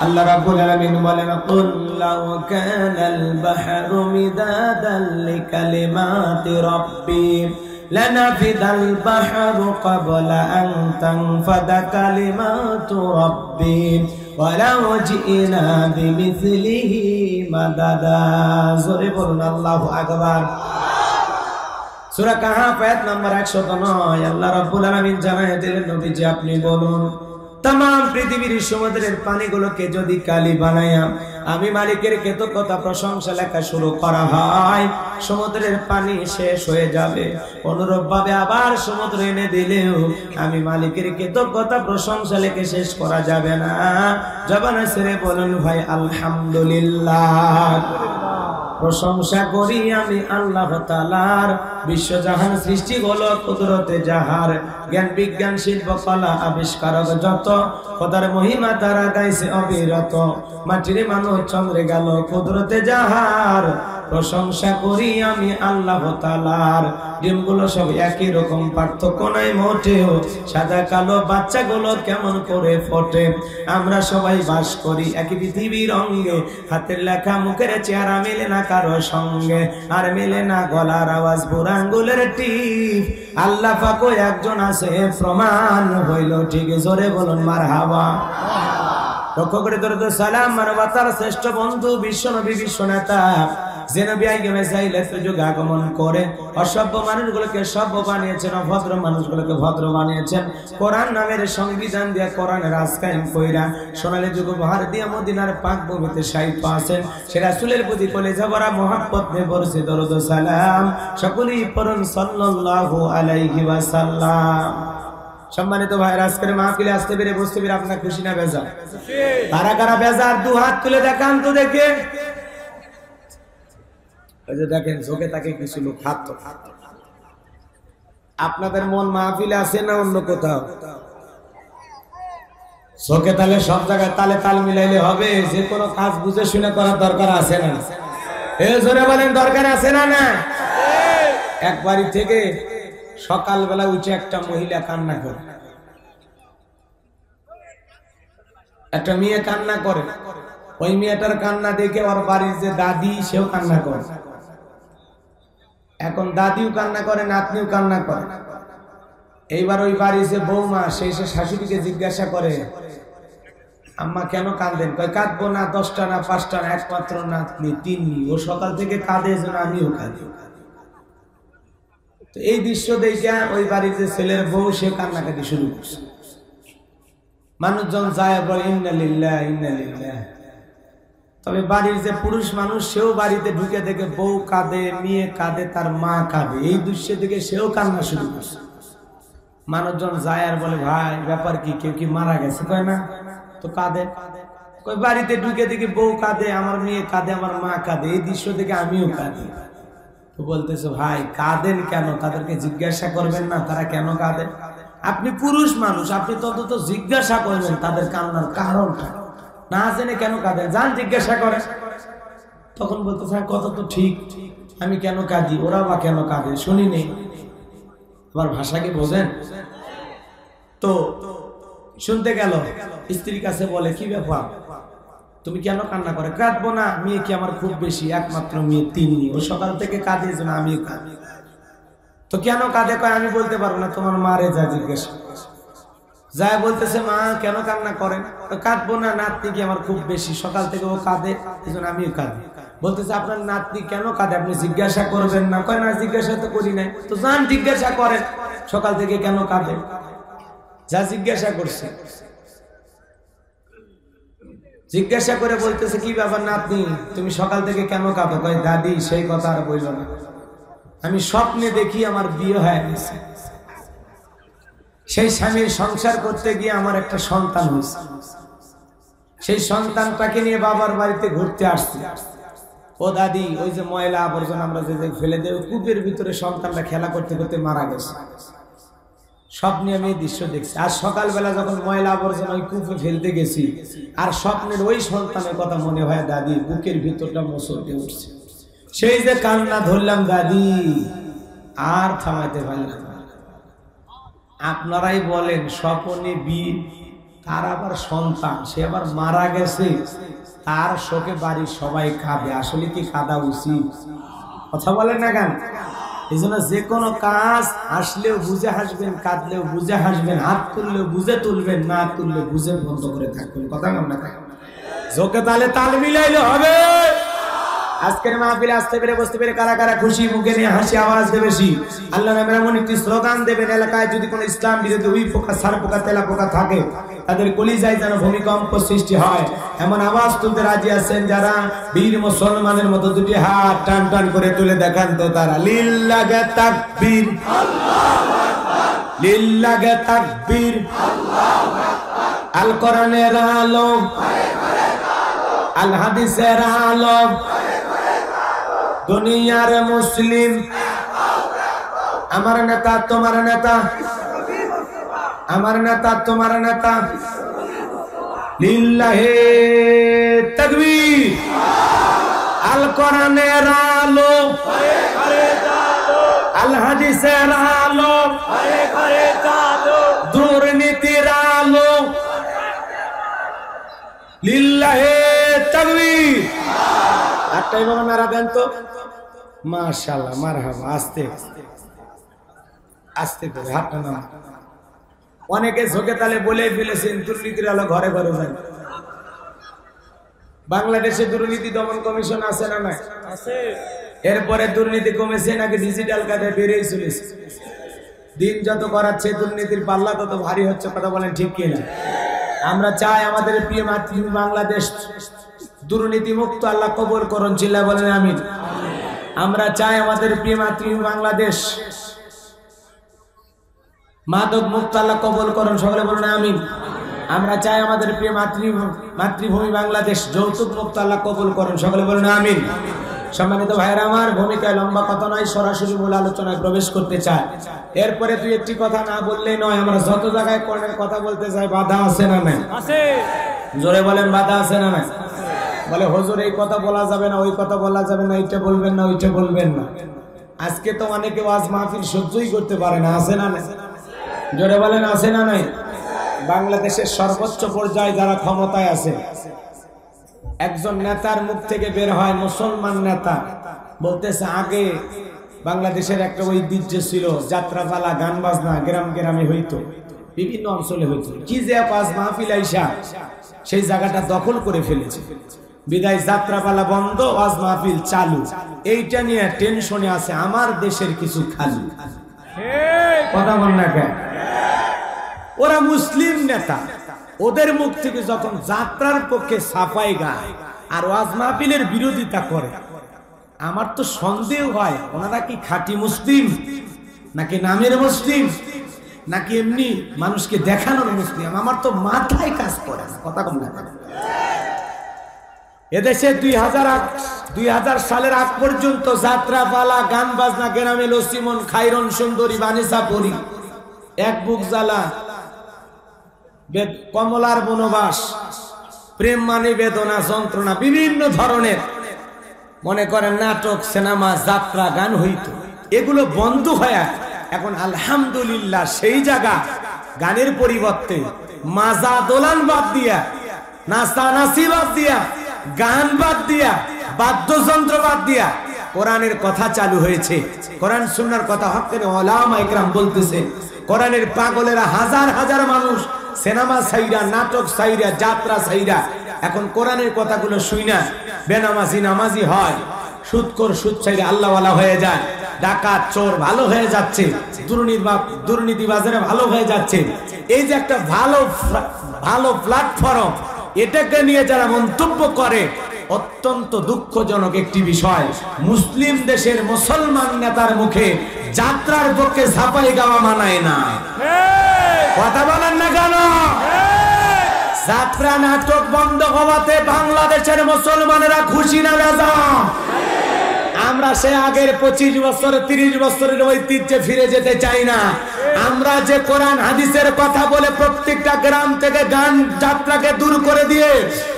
আল্লাহ রাব্বুল আলামিন বলেন কুল লাউ কানাল বাহরু মিদাদান লিকালিমাতি রাব্বি লানাফিদাল বাহরু ক্বাবলা আন তানফাদা কালিমাতু রাব্বি ওয়ালাউ জিনা বিমিসলিহি মাদাদা। জোরে বলুন আল্লাহু আকবার। সূরা কাহফ আয়াত নম্বর 109। আল্লাহ রাব্বুল আলামিন জানায় দিলেন নবীজি আপনি বলুন তাম পৃথিবীর সমুদ্রের পানিগুলোকে যদি কালি বানায়া আমি মালিকের কৃতজ্ঞতা প্রশংসা লেখা শুরু করা হয় সমুদ্রের পানি শেষ হয়ে যাবে। অনুরূপ ভাবে আবার সমুদ্র এনে দিলেও আমি মালিকের কৃতজ্ঞতা প্রশংসা লেখে শেষ করা যাবে না। জবানে ছেড়ে বলুন ভাই আলহামদুলিল্লাহ। প্রশংসা করি আমি আল্লাহ তাআলার, বিশ্বজাহান সৃষ্টি হলো কুদরতে যাহার, জ্ঞান বিজ্ঞান শিল্প কলা আবিষ্কারক যত, খোদার মহিমা তারা গাইছে অবিরত, মাটির মানুষ চন্দ্রে গেল কুদরতে যাহার। প্রশংসা করি আমি আল্লাহ তাআলার, ডিমগুলো সব একই রকম পার্থক্য নাই মোটেও, সাদা কালো বাচ্চাগুলো কেমন করে ফোটে। আমরা সবাই বাস করি একই পৃথিবীর অঙ্গে, হাতের লেখা মুখের চেহারা মেলে না কারো সঙ্গে, আর মেলে না গলার আওয়াজ বুড়া আঙ্গুলের টিপ। আল্লাহ পাকও একজন আছে প্রমাণ হইল ঠিক। জোরে বলুন মারহাবা। লক্ষ্য করে ধরে তো সালাম মানবতার শ্রেষ্ঠ বন্ধু বিশ্বনবী বিশ্ব নেতা যে নবী যুগে আগমন করে অসভ্য মানুষগুলোকে সভ্য বানিয়েছেন, অভদ্র মানুষগুলোকে ভদ্র বানিয়েছেন। কোরআন নামের সংবিধান দিয়ে কোরআনের রাজ কায়েম কইরা সোনালী যুগ উপহার দিয়ে মদিনার পাক ভূমিতে সাহিত্য আছেন। সে রাসূলের প্রতি কলেজা ভরা মহব্বত নিয়ে বর্ষে দরুদ ও সালাম সকলেই পড়ুন সাল্লাল্লাহু আলাইহি ওয়াসাল্লাম। সম্মানিত ভাইরা, আজকের মাহফিলে আসতে পেরে বসতে পেরে আপনার খুশি না বেজার? কারা কারা বেজার দু হাত তুলে দেখান তো দেখে। দেখেন চোখে তাকে কিছু লোক হাত তো। আপনাদের মন মাহফিলে আছে না অন্য কোথাও? চোখে তালে সব জায়গায় তালে তাল মিলাইলে হবে? যে কোনো কাজ বুঝে শুনে করার দরকার আছে না? এ জোরে বলেন দরকার আছে না? না। এক বাড়ি থেকে সকালবেলা উঠে একটা মহিলা কান্না করে, একটা মেয়ে কান্না করে। ওই মেয়েটার কান্না দেখে ওর বাড়ির যে দাদি সেও কান্না করে। এখন দাদিও কান্না করে, নাতনিও কান্না করে। এইবার ওই বাড়ির যে বৌমা সেই সে শাশুড়িকে জিজ্ঞাসা করে আম্মা কেন কাঁদেন? কয় কাঁদবো না, 10টা না 5টা না, একমাত্র নাতনি তিন্নি, ও সকাল থেকে কাঁদে যেন আমিও কাঁদি। তো এই দৃশ্য দেখে ওই বাড়ির যে ছেলের বউ সে কান্নাকাটি শুরু করছে। মানুষজন যায় বলে ইন্না লিল্লাহ ইন্না লিল্লাহ। তবে বাড়ির যে পুরুষ মানুষ সেও বাড়িতে ঢুকে দেখে বউ কাঁদে, মেয়ে কাঁদে, তার মা কাঁদে। এই দৃশ্য দেখে সেও কান্না শুরু করছে। মানুষজন যায় আর বলে ভাই ব্যাপার কি, কেউ কি মারা গেছে? কয় না তো কাঁদে। কই বাড়িতে ঢুকে দেখি বউ কাঁদে, আমার মেয়ে কাঁদে, আমার মা কাঁদে। এই দৃশ্য দেখে আমিও কাঁদি। তো বলতেছে ভাই কাঁদেন কেন? তাদেরকে জিজ্ঞাসা করবেন না তারা কেন কাঁদে? আপনি পুরুষ মানুষ, আপনি তত জিজ্ঞাসা করবেন তাদের কান্নার কারণটা। না জেনে কেন কাঁদেন, যান জিজ্ঞাসা করে। তখন বলতেছে কথা তো ঠিক, আমি কেন কাঁদি, ওরা বা কেন কাঁদে শুনি নেই। আমার ভাষা কি বোঝেন? তো শুনতে গেল, স্ত্রীর কাছে বলে কি ব্যাপার, তুমি কেন কান্না করে? কাঁদবো না, মেয়ে কি আমার খুব বেশি, একমাত্র মেয়ে তিন্নি, ও সকাল থেকে কাঁদে যেন আমিও কাঁদি। তো কেন কাঁদে? কয় আমি বলতে পারবো না, তোমার মারে যা জিজ্ঞাসা। যায় বলতেছে মা কেন কান্না করেন? কাঁদবো না, নাতনি কি আমার খুব বেশি, সকাল থেকে ও কাঁদে এই জন্য আমিও কাঁদি। বলতেছে আপনার নাতনি কেন কাঁদে আপনি জিজ্ঞাসা করবেন না? কয় না জিজ্ঞাসা তো করি নাই। তো যান জিজ্ঞাসা করেন সকাল থেকে কেন কাঁদে। যা জিজ্ঞাসা করছে, জিজ্ঞাসা করে বলতেছে কি ব্যাপার নাতনি, তুমি সকাল থেকে কেন কাঁদো? কয় দাদি সেই কথা আর বলল না, আমি স্বপ্নে দেখি আমার বিয়ে হয়ে গেছে, সেই স্বামীর সংসার করতে গিয়ে আমার একটা সন্তান হয়েছে, সেই সন্তানটাকে নিয়ে বাবার বাড়িতে ঘুরতে আসছি। ও দাদি ওই যে ময়লা আবর্জনা আমরা যে ফেলে দেই কূপের ভিতরে সন্তানটা খেলা করতে করতে মারা গেছে। স্বপ্নে আমি এই দৃশ্য দেখছি। আর সকালবেলা যখন ময়লা আবর্জনা ওই কূপে ফেলতে গেছি আর স্বপ্নের ওই সন্তানের কথা মনে হয় দাদি, বুকের ভিতরটা মোচড় দিয়ে উঠছে। সেই যে কান্না ধরলাম দাদি, আর থামাইতে পারলাম না। আপনারাই বলেন স্বপ্নে বিয়ে তার আবার সন্তান, সে আবার মারা গেছে, তার শোকে বাড়ির সবাই কাঁদে। আসলে কি কাঁদা উচিত? কথা বলেন না কেন? এই জন্য যে কোনো কাজ আসলেও বুঝে হাসবেন, কাঁদলেও বুঝে হাসবেন, হাত তুললেও বুঝে তুলবেন, না তুললে বুঝে বন্ধ করে থাকবেন। কথা বলেন না কেন? জোকে তালে তাল মিলাইলে হবে। আজকের মাহফিলে আসতে পেরে বসতে পেরে কারা কারা খুশি, মুখে নিয়ে হাসি আওয়াজ দেবে বেশি। আল্লাহ নামের এমন একটি স্লোগান দেবেন, এলাকায় যদি কোনো ইসলাম বিরোধী উই পোকা, সার পোকা, তেলা পোকা থাকে, তাদের কলিজায় যেন ভূমিকম্প সৃষ্টি হয়, এমন আওয়াজ তুলতে রাজি আছেন যারা? বীর মুসলমানের মতো দুটি হাত টান টান করে তুলে দেখান তো তারা। লিল্লাহি তাকবীর, আল্লাহু আকবার, লিল্লাহি তাকবীর, আল্লাহু আকবার। আল কোরআনের আলো, আল হাদিসের আলো, দুনিয়ার মুসলিম। আমার নেতা তোমার নেতা, আমার নেতা তোমার নেতা। লিল্লাহি তাকবীর। আল কোরআনের আলো, আল হাদিসের আলো, দুর্নীতির আলো। লিল্লাহি তাকবীর। একটাই বাবা নারা দেন তো। মাশাআল্লাহ, মারহাবা। আস্তে আস্তে করে হাতটা নাও। অনেকে ঝোঁকে তালে বলে ফেলেছেন দুর্নীতির আলো ঘরে ঘরে যায়। বাংলাদেশে দুর্নীতি দমন কমিশন আছে না নাই? আছে। এরপরে দুর্নীতি কমেছে নাকি ডিজিটাল কার্ডে বেরিয়ে চলেছে? দিন যত করাচ্ছে দুর্নীতির পাল্লা তত ভারী হচ্ছে। কথা বলেন ঠিক কিনা? আমরা চাই আমাদের প্রিয় মাতৃভূমি বাংলাদেশ দুর্নীতি মুক্ত আল্লাহ কবুল করুন। চিল্লা বলেন আমিন। আমরা চাই আমাদের প্রিয় মাতৃভূমি বাংলাদেশ মাদক মুক্ত আল্লাহ কবুল করুন। সকলে বলুন আমিন। আমরা চাই আমাদের প্রিয় মাতৃভূমি বাংলাদেশ যৌতুক মুক্ত আল্লাহ কবুল করুন। সকলে বলুন আমিন। সম্মানিত ভাইয়েরা আমার, ভূমিকায় লম্বা কথা নয়, সরাসরি মূল আলোচনায় প্রবেশ করতে চাই। এরপরে তুই একটি কথা না বললেই নয়। আমরা যত জায়গায় কোরআনের কথা বলতে চাই, বাধা আছে না নাই? আছে। জোরে বলেন, বাধা আছে না নাই? বলে হুজুর এই কথা বলা যাবে না, ওই কথা বলা যাবে না, এইটা বলবেন না, ওইটা বলবেন না। আজকে তো অনেকে ওয়াজ মাহফিল সহ্যই করতে পারে না। আছে না নাই? জোরে বলেন, আছে না নাই? বাংলাদেশের সর্বোচ্চ পর্যায়ে যারা ক্ষমতায় আছে, একজন নেতার মুখ থেকে বের হয়, মুসলমান নেতা বলতেছে আগে বাংলাদেশের একটা ঐতিহ্য ছিল, যাত্রাপালা, গান বাজনা গ্রাম গ্রামে হইতো, বিভিন্ন অঞ্চলে হইতো। কি যে ওয়াজ মাহফিল আইসা সেই জায়গাটা দখল করে ফেলেছে। বিদায় যাত্রাপালা বন্ধ, ওয়াজ মাহফিল চালু। এইটা নিয়ে টেনশনে আছে আমার দেশের কিছু খালি। কথা বল না কেন? ওরা মুসলিম নেতা, ওদের মুখ থেকে যখন যাত্রার পক্ষে সাফাই গায় আর ওয়াজ মাহফিলের বিরোধিতা করে, আমার তো সন্দেহ হয় ওনারা কি খাঁটি মুসলিম নাকি নামের মুসলিম নাকি এমনি মানুষকে দেখানোর মুসলিম। আমার তো মাথায় কাজ করে না। কথা কম না। এদেশে 2000 সালের আগ পর্যন্ত যাত্রাপালা, গান বাজনা, গ্রামে লসিমন, খাইরন সুন্দরী, বানিসা পরি, এক বুক জ্বালা, কমলার বনবাস, প্রেম মানে বেদনা, যন্ত্রণা, বিভিন্ন ধরনের মনে করেন নাটক, সিনেমা, যাত্রা, গান হইতো। এগুলো বন্ধ হয়ে এখন আলহামদুলিল্লাহ সেই জায়গা গানের পরিবর্তে মাজা দোলান বাদ দিয়া, নাচানাচি বাদ দিয়া, গান বাদ দিয়া, বাদ্যযন্ত্র বাদ দিয়া কোরআনের কথা চালু হয়েছে। কোরআন সুন্নাহর কথা হকের উলামা ইকরাম বলতেছে। কোরআনের পাগলেরা হাজার হাজার মানুষ সিনেমা সাইরা, নাটক সাইরা, যাত্রা সাইরা এখন কোরআনের কথাগুলো শুইনা বেনামাজি নামাজি হয়, সুদখোর সুদ সাইরা আল্লাহওয়ালা হয়ে যায়, ডাকাত চোর ভালো হয়ে যাচ্ছে, দুর্নীতিবাজেরা ভালো হয়ে যাচ্ছে। এই যে একটা ভালো প্ল্যাটফর্ম, এটাকে নিয়ে যারা মন্তব্য করে, অত্যন্ত দুঃখজনক একটি বিষয়। মুসলিম দেশের মুসলমান নেতার মুখে যাত্রার পক্ষে ঝাঁপাই গাওয়া মানায় না। কথা বলেন না কেন? যাত্রা নাটক বন্ধ হওয়াতে বাংলাদেশের মুসলমানেরা খুশি না বেজা? আমরা সে আগের 25 বছর 30 বছরের ঐতিহ্যে ফিরে যেতে চাই না। আমরা যে কোরআন হাদিসের কথা বলে প্রত্যেকটা গ্রাম থেকে গান যাত্রাকে দূর করে দিয়ে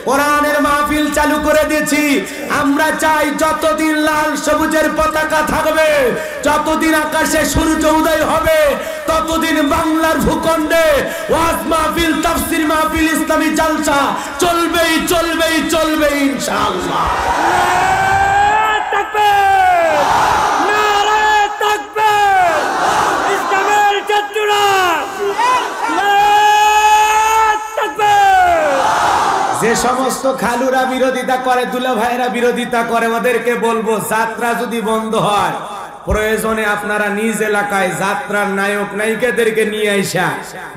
কোরআনের মাহফিল চালু করে দিয়েছি। আমরা চাই যতদিন লাল সবুজের পতাকা থাকবে, যতদিন আকাশে সূর্য উদয় হবে, ততদিন বাংলার ভূখণ্ডে ওয়াজ মাহফিল, তাফসীর মাহফিল, ইসলামী জালসা চলবেই চলবেই চলবে ইনশাআল্লাহ। যে সমস্ত খালুরা বিরোধিতা করে, দুলা ভাইরা বিরোধিতা করে, ওদেরকে বলবো যাত্রা যদি বন্ধ হয়, প্রয়োজনে আপনারা নিজ এলাকায় যাত্রার নায়ক নায়িকাদেরকে নিয়ে আইসা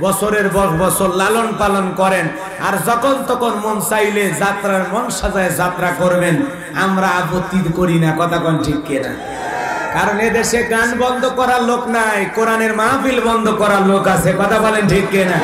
বছরের বছর লালন পালন করেন। আর যখন তখন মন চাইলে যাত্রার মন সাজায় যাত্রা করবেন, আমরা আপত্তি করি না। কথা কোন ঠিক কিনা? কারণ এদেশে গান বন্ধ করার লোক নাই, কোরআনের মাহফিল বন্ধ করার লোক আছে। কথা বলেন ঠিক কিনা?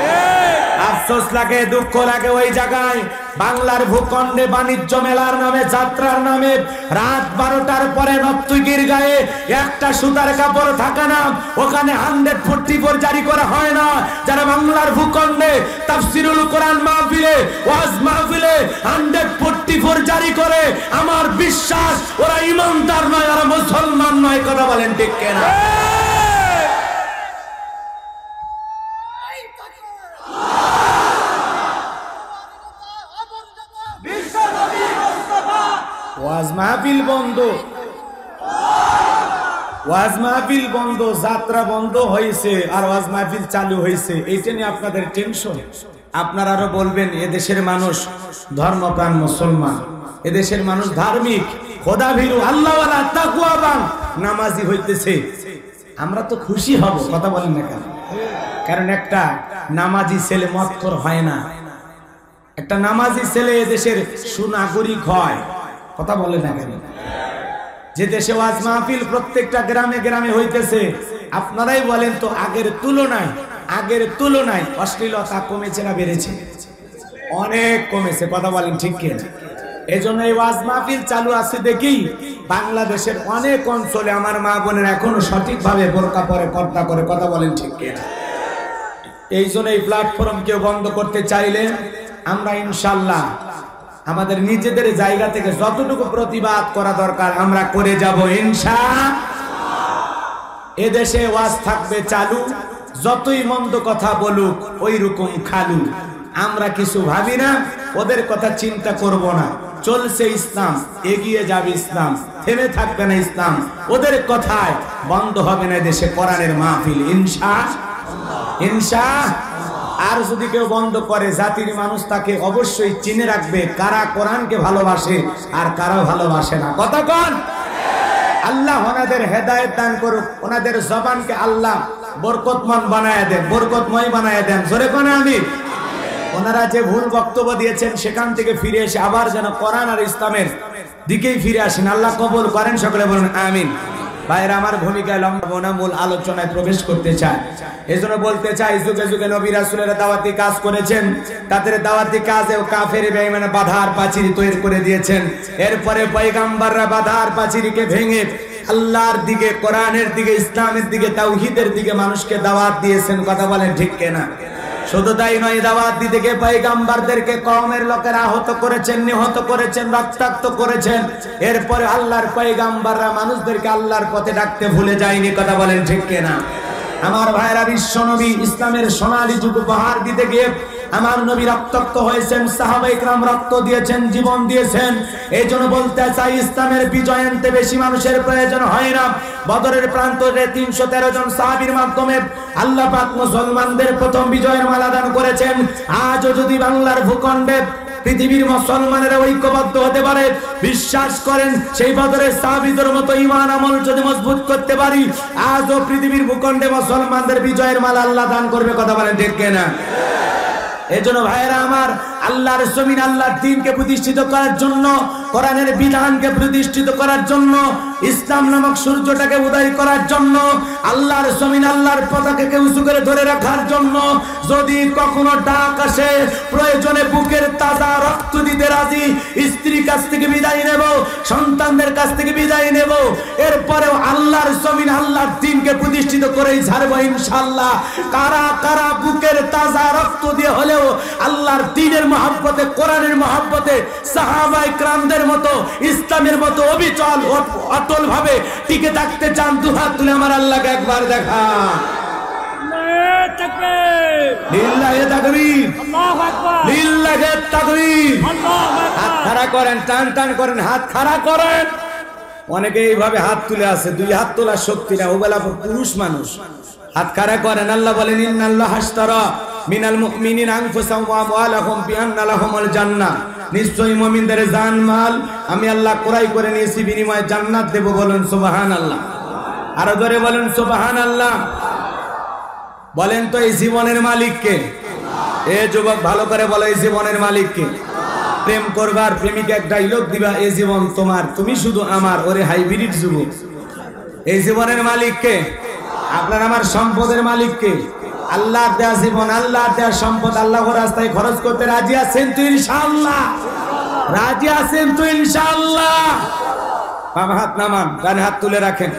আফসোস লাগে, দুঃখ লাগে ওই জায়গায় বাংলার ভূখণ্ডে বাণিজ্য মেলার নামে, যাত্রার নামে রাত 12টার পরে নর্তকীর গায়ে একটা সুতার কাপড় থাকে না, ওখানে 144 জারি করা হয় না। যারা বাংলার ভূখণ্ডে তাফসীরুল কোরআন মাহফিলে, ওয়াজ মাহফিলে 144 জারি করে, আমার বিশ্বাস ওরা ইমানদার নয়, ওরা মুসলমান নয়। কথা বলেন ঠিক কিনা? ওয়াজ মাহফিল বন্ধ, ওয়াজ মাহফিল বন্ধ, যাত্রা বন্ধ হয়েছে আর ওয়াজ মাহফিল চালু হয়েছে, এইটা নিয়ে আপনাদের টেনশন। আপনারা আরো বলবেন এদেশের মানুষ ধর্মপ্রাণ মুসলমান, এদেশের মানুষ ধার্মিক, খোদাভীরু, আল্লাহওয়ালা, তাকওয়াবান, নামাজি হইতেছে, আমরা তো খুশি হব। কথা বলেন না কেন? কারণ একটা নামাজি ছেলে মতখোর হয় না, একটা নামাজি ছেলে এদেশের সুনাগরিক হয়। কথা বলে না কেন? যে দেশে ওয়াজ মাহফিল প্রত্যেকটা গ্রামে গ্রামে হইতেছে, আপনারাই বলেন তো আগের তুলনায় অশ্লীলতা কমেছে না বেড়েছে? অনেক কমেছে। কথা বলেন ঠিক কি? এজন্য এই ওয়াজ মাহফিল চালু আছে দেখি বাংলাদেশের অনেক অঞ্চলে আমার মা বোনের এখনো সঠিকভাবে বোরকা পরে, পর্দা করে। কথা বলেন ঠিক কি? এই জন্য এই প্ল্যাটফর্ম কেউ বন্ধ করতে চাইলে আমরা ইনশাআল্লাহ আমাদের নিজেদের জায়গা থেকে যতটুকু প্রতিবাদ করা দরকার আমরা করে যাব ইনশাআল্লাহ। এদেশে ওয়াজ থাকবে চালু, যতই মন্দ কথা বলুক ওই রকম খালু। আমরা কিছু ভাবি না, ওদের কথা চিন্তা করব না। চলছে ইসলাম, এগিয়ে যাবে ইসলাম, থেমে থাকবে না ইসলাম। ওদের কথায় বন্ধ হবে না দেশে কোরআনের মাহফিল ইনশাআল্লাহ। আর যদি কেউ বন্ধ করে, জাতির মানুষ তাকে অবশ্যই চিনে রাখবে কারা কোরআনকে ভালোবাসে আর কারা ভালোবাসে না। কথা কোন? আল্লাহ ওনাদের হেদায়েত দান করুক, ওনাদের জবানকে আল্লাহ বরকতময় বানায় দেন। জোরে কোন আমিন। ওনারা যে ভুল বক্তব্য দিয়েছেন সেখান থেকে ফিরে এসে আবার যেন কোরআন আর ইসলামের দিকেই ফিরে আসেন, আল্লাহ কবুল করেন। সকলে বলুন আমিন। ভাইরা, আমার ভূমিকায় লম্বা না, মূল আলোচনায় প্রবেশ করতে চাই। এজন্য বলতে চাই, যুগে যুগে নবী রাসূলেরা দাওয়াতি কাজ করেছেন, তাদের দাওয়াতি কাজেও কাফের বেঈমানরা বাধার পাঁচিল তৈরি করে দিয়েছেন। এরপরে পয়গম্বররা বাধার পাঁচিলকে ভেঙে আল্লাহর দিকে, কোরআনের দিকে, ইসলামের দিকে, তাওহীদের দিকে মানুষকে দাওয়াত দিয়েছেন। কথা বলেন ঠিক কিনা? শুধু তাই নয়, দাওয়াত দিতে গিয়ে পয়গম্বরদেরকে কওমের লোকেরা আহত করেছেন, নিহত করেছেন, রক্তাক্ত করেছেন। এরপরে আল্লাহর পয়গম্বররা মানুষদেরকে আল্লাহর পথে ডাকতে ভুলে যায়নি। কথা বলেন ঠিক কিনা? আমার ভাইরা, বিশ্ব নবী ইসলামের সোনালী যুগ উপহার দিতে গিয়ে আমার নবী রক্তাক্ত হয়েছেন, সাহাবায়ে কেরাম রক্ত দিয়েছেন, জীবন দিয়েছেন। এই জন্য বলতে চাই, ইসলামের বিজয় আনতে বেশি মানুষের প্রয়োজন হয় না। বদরের প্রান্তরে 313 জন সাহাবীর মাধ্যমে আল্লাহ পাক মুসলমানদের প্রথম বিজয়ের মালা দান করেছেন। আজও যদি বাংলার ভূখণ্ডে পৃথিবীর মুসলমানেরা ঐক্যবদ্ধ হতে পারে, বিশ্বাস করেন সেই বদরের সাহাবীদের মতো ঈমান আমল যদি মজবুত করতে পারি, আজও পৃথিবীর ভূখণ্ডে মুসলমানদের বিজয়ের মালা আল্লাহ দান করবে। কথা বলেন ঠিক কিনা? এজন্য ভাইরা আমার, আল্লাহর জমিন, আল্লাহর দ্বীনকে প্রতিষ্ঠিত করার জন্য, কোরআনের বিধানকে প্রতিষ্ঠিত করার জন্য, ইসলাম নামক সূর্যটাকে উদয় করার জন্য, আল্লাহর জমিন, আল্লাহর পতাকাকে উঁচু করে ধরে রাখার জন্য যদি কখনো ডাক আসে, প্রয়োজনে বুকের তাজা রক্ত দিতে রাজি, স্ত্রীর কাছ থেকে বিদায় নেব, সন্তানদের কাছ থেকে বিদায় নেব, এরপরেও আল্লাহর জমিন আল্লাহর দ্বীনকে প্রতিষ্ঠিত করেই ছাড়বো ইনশাআল্লাহ। কারা কারা বুকের তাজা রক্ত দিয়ে হলেও আল্লাহর দ্বীনের মহব্বতে, কোরআনের মহব্বতে সাহাবায়ে কেরামদের মতো, ইসলামের মতো অবিচল অটল ভাবে টিকে থাকতে চান? দুহাত তুলে আমার আল্লাহকে একবার দেখা। লিল্লাহি তাকবীর, আল্লাহু আকবার, লিল্লাহি তাকবীর, আল্লাহু আকবার। হাত খাড়া করেন, টান টান করেন, হাত খাড়া করেন। অনেকে এইভাবে হাত তুলে আছে, দুই হাত তোলার শক্তি না, ওবেলা পুরুষ মানুষ। হাত খাড়া করেন। আল্লাহ বলেন ইন্নাল্লাহা আশতারা মিনাল মুমিনিনা আনফুসাহুম ওয়া আমওয়ালাহুম বিআন্না লাহুমুল জান্নাহ, নিশ্চয়ই মুমিনদের জান মাল আমি আল্লাহ ক্রয় করে নিয়েছি, বিনিময়ে জান্নাত দেব। বলেন সুবহানাল্লাহ, আরো জোরে বলেন সুবহানাল্লাহ। বলেন তো এই জীবনের মালিক কে? এ যুবক ভালো করে বলো, এই জীবনের মালিক কে? প্রেম করবার প্রেমিকা এক ডায়লগ দিবা, এই জীবন তোমার, তুমি শুধু আমার। ওরে হাইব্রিড যুবক, এই জীবনের মালিক কে? আপনার আমার সম্পদের মালিক কে? আল্লাহর দেয়া জীবন, আল্লাহর দেয়া সম্পদ আল্লাহর রাস্তায় খরচ করতে রাজি আছেন তো ইনশাআল্লাহ? রাজি আছেন তো ইনশাআল্লাহ? বাম হাত নামান, ডান হাত তুলে রাখেন।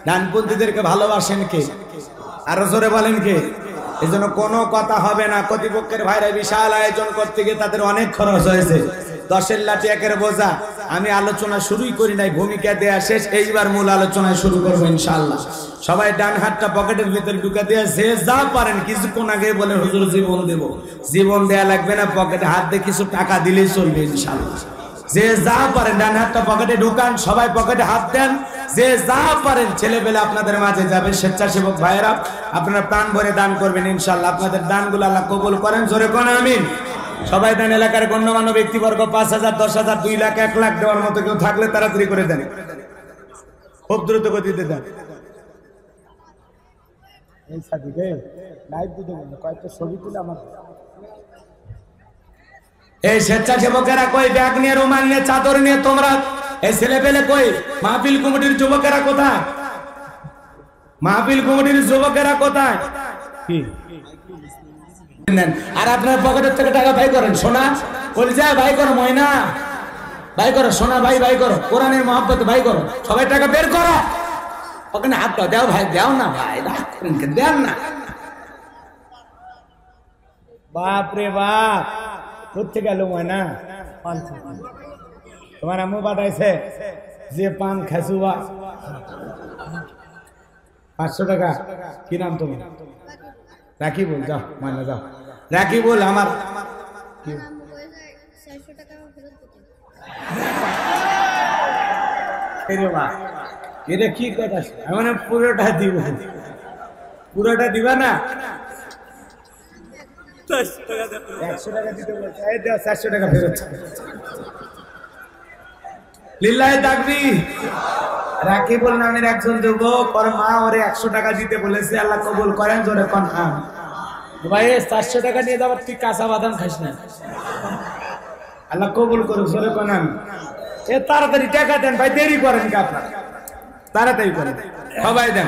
ডানপন্থীদেরকে ভালোবাসেন কে? আরো জোরে বলেন কে? এই জন্য কোনো কথা হবে না। কর্তৃপক্ষের ভাইরা বিশাল আয়োজন করতে গিয়ে তাদের অনেক খরচ হয়েছে। 10-এর লাঠি 1-এর বোঝা। আমি আলোচনা শুরুই করি নাই, ভূমিকা দেয়া শেষ, এইবার মূল আলোচনায় শুরু করবো ইনশাআল্লাহ। সবাই ডান হাতটা পকেটের ভিতরে ঢুকা দিয়ে যে যা পারেন, কিছুক্ষণ আগে বলে হুজুর জীবন দেব। জীবন দেয়া লাগবে না, পকেটে হাত দিয়ে কিছু টাকা দিলেই চলবে ইনশাআল্লাহ। যে যা পারেন ডান হাতটা পকেটে ঢুকান, সবাই পকেটে হাত দেন। যে যা পারেন, ছেলেবেলে আপনাদের মাঝে যাবে, স্বেচ্ছাসেবক ভাইয়েরা আপনারা প্রাণ ভরে দান করবেন ইনশাআল্লাহ। আপনাদের দানগুলো আল্লাহ কবুল করেন, জোরে কোন আমিন। সবাই দেন। এলাকার গণ্যমান্য ব্যক্তিবর্গ 5,000, 10,000, 2 লাখ, 1 লাখ দেওয়ার মতো কেউ থাকলে তাড়াতাড়ি করে দেন, খুব দ্রুত গতিতে দেন। এই সাদিকে লাইভ দিতে বলুন, কয়েকটা ছবি তুলে আমার। এই স্বেচ্ছাসেবকেরা কই? ব্যাগ নিয়ে, রুমাল নিয়ে, চাদর নিয়ে তোমরা। এই ছেলে পেলে কই? মাহফিল কমিটির যুবকেরা কোথায়? মাহফিল কমিটির যুবকেরা কোথায়? কি আর আপনার পকেটের থেকে টাকা ভাই করেন? সোনা বলি যায় ভাই করো, ময়না ভাই করো, সোনা ভাই ভাই করো, কোরআনের মহব্বত ভাই করো, সবাই টাকা বের করো। ওখানে হাতটা দেও ভাই, দেও না ভাই, দেন না। বাপ রে বাপ, করতে গেল ময়না। তোমার আম্মু পাঠাইছে যে পান খাসুয়া 500 টাকা। কি নাম তোমার? রাখি বল, যাও ময়না যাও। রাখি বল আমার এটা কি কথা? মানে পুরোটা দিব, পুরোটা দিবা না? 100 টাকা দিতে বলছে, 400 টাকা ফেরত। লিল্লাহি তাকবীর। রাকিবুল নামের একজন যুবক, ওর মা ওরে 100 টাকা দিতে বলেছে, আল্লাহ কবুল করেন, জোরে কোন আম। ভাই 400 টাকা নিয়ে যাবার, তুই কাঁচা বাদাম খাস না, আল্লাহ কবুল করুক, জোরে কোন আম। এ তাড়াতাড়ি টাকা দেন ভাই, দেরি করেন কি আপনারা? তাড়াতাড়ি করেন, সবাই দেন।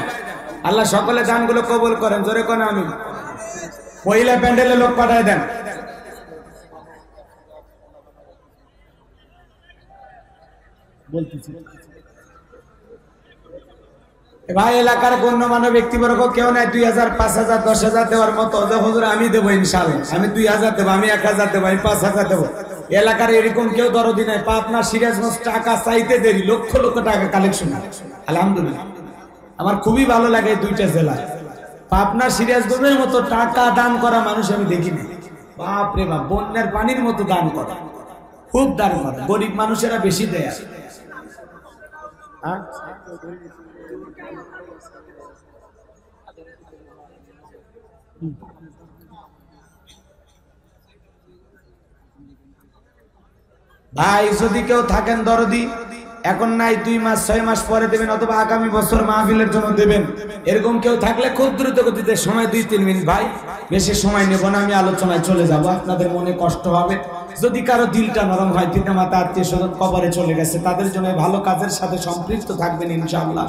আল্লাহ সকলে দানগুলো কবুল করেন, জোরে কোন আমিন। পয়লা প্যান্ডেলে লোক পাঠায় দেন। বলতেছি ভাই, এলাকার গণ্যমান্য ব্যক্তিবর্গ কেউ নাই 2,000, 5,000, 10,000 দেওয়ার মতো? হুজুর আমি দেবো ইনশাআল্লাহ, আমি 2,000 দেবো, আমি 1,000 দেবো, আমি 5,000 দেবো। এলাকার এরকম কেউ দরদি নাই। পাবনা, সিরাজগঞ্জ টাকা চাইতে দেরি, লক্ষ লক্ষ টাকা কালেকশন। আলহামদুলিল্লাহ, আমার খুবই ভালো লাগে এই দুইটা জেলা। পাবনা, সিরাজগঞ্জের মতো টাকা দান করা মানুষ আমি দেখিনি। বাপ রে বাপ, বন্যার পানির মতো দান করা, খুব দান করা। গরিব মানুষেরা বেশি দেয়। ভাই যদি কেউ থাকেন দরদি, এখন নাই, 2 মাস 6 মাস পরে দেবেন, অথবা আগামী বছর মাহফিলের জন্য দেবেন, এরকম কেউ থাকলে খুব দ্রুত গতিতে, সময় 2-3 মিনিট ভাই, বেশি সময় নেব না, আমি আলোচনায় চলে যাব, আপনাদের মনে কষ্ট হবে। যদি কারো দিলটা নরম হয়, পিতা মাতা আত্মীয় স্বজন কবরে চলে গেছে, তাদের জন্য ভালো কাজের সাথে সম্পৃক্ত থাকবেন ইনশাআল্লাহ।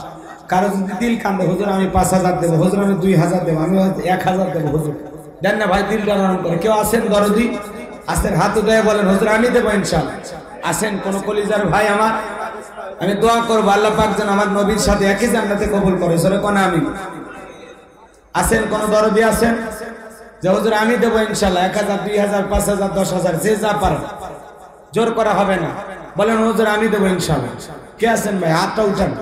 কারো যদি দিল কান্দে, হুজুর আমি 5,000 দেবো, হুজুর আমি 2,000 দেবো, আমি 1,000 দেবো, হুজুর দেন না ভাই, দিলটা নরম করে। কেউ আছেন দরদি? আসেন হাত উঠায় বলেন হুজুর আমি দেবো ইনশাআল্লাহ। আসেন কোন কলিজার ভাই আমার, আমি দোয়া করবো আল্লাহ পাক যেন আমার নবীর সাথে একই জান্নাতে কবুল করে, সরে কোন আমিন। আসেন কোন দরদি আছেন যে হুজুর আমি দেবো ইনশাআল্লাহ 1000 2000 5000 10000 যে যা পারেন, জোর করা হবে না, বলেন হুজুর আমি দেবো ইনশাআল্লাহ। কে আছেন ভাই হাতটা উঠান,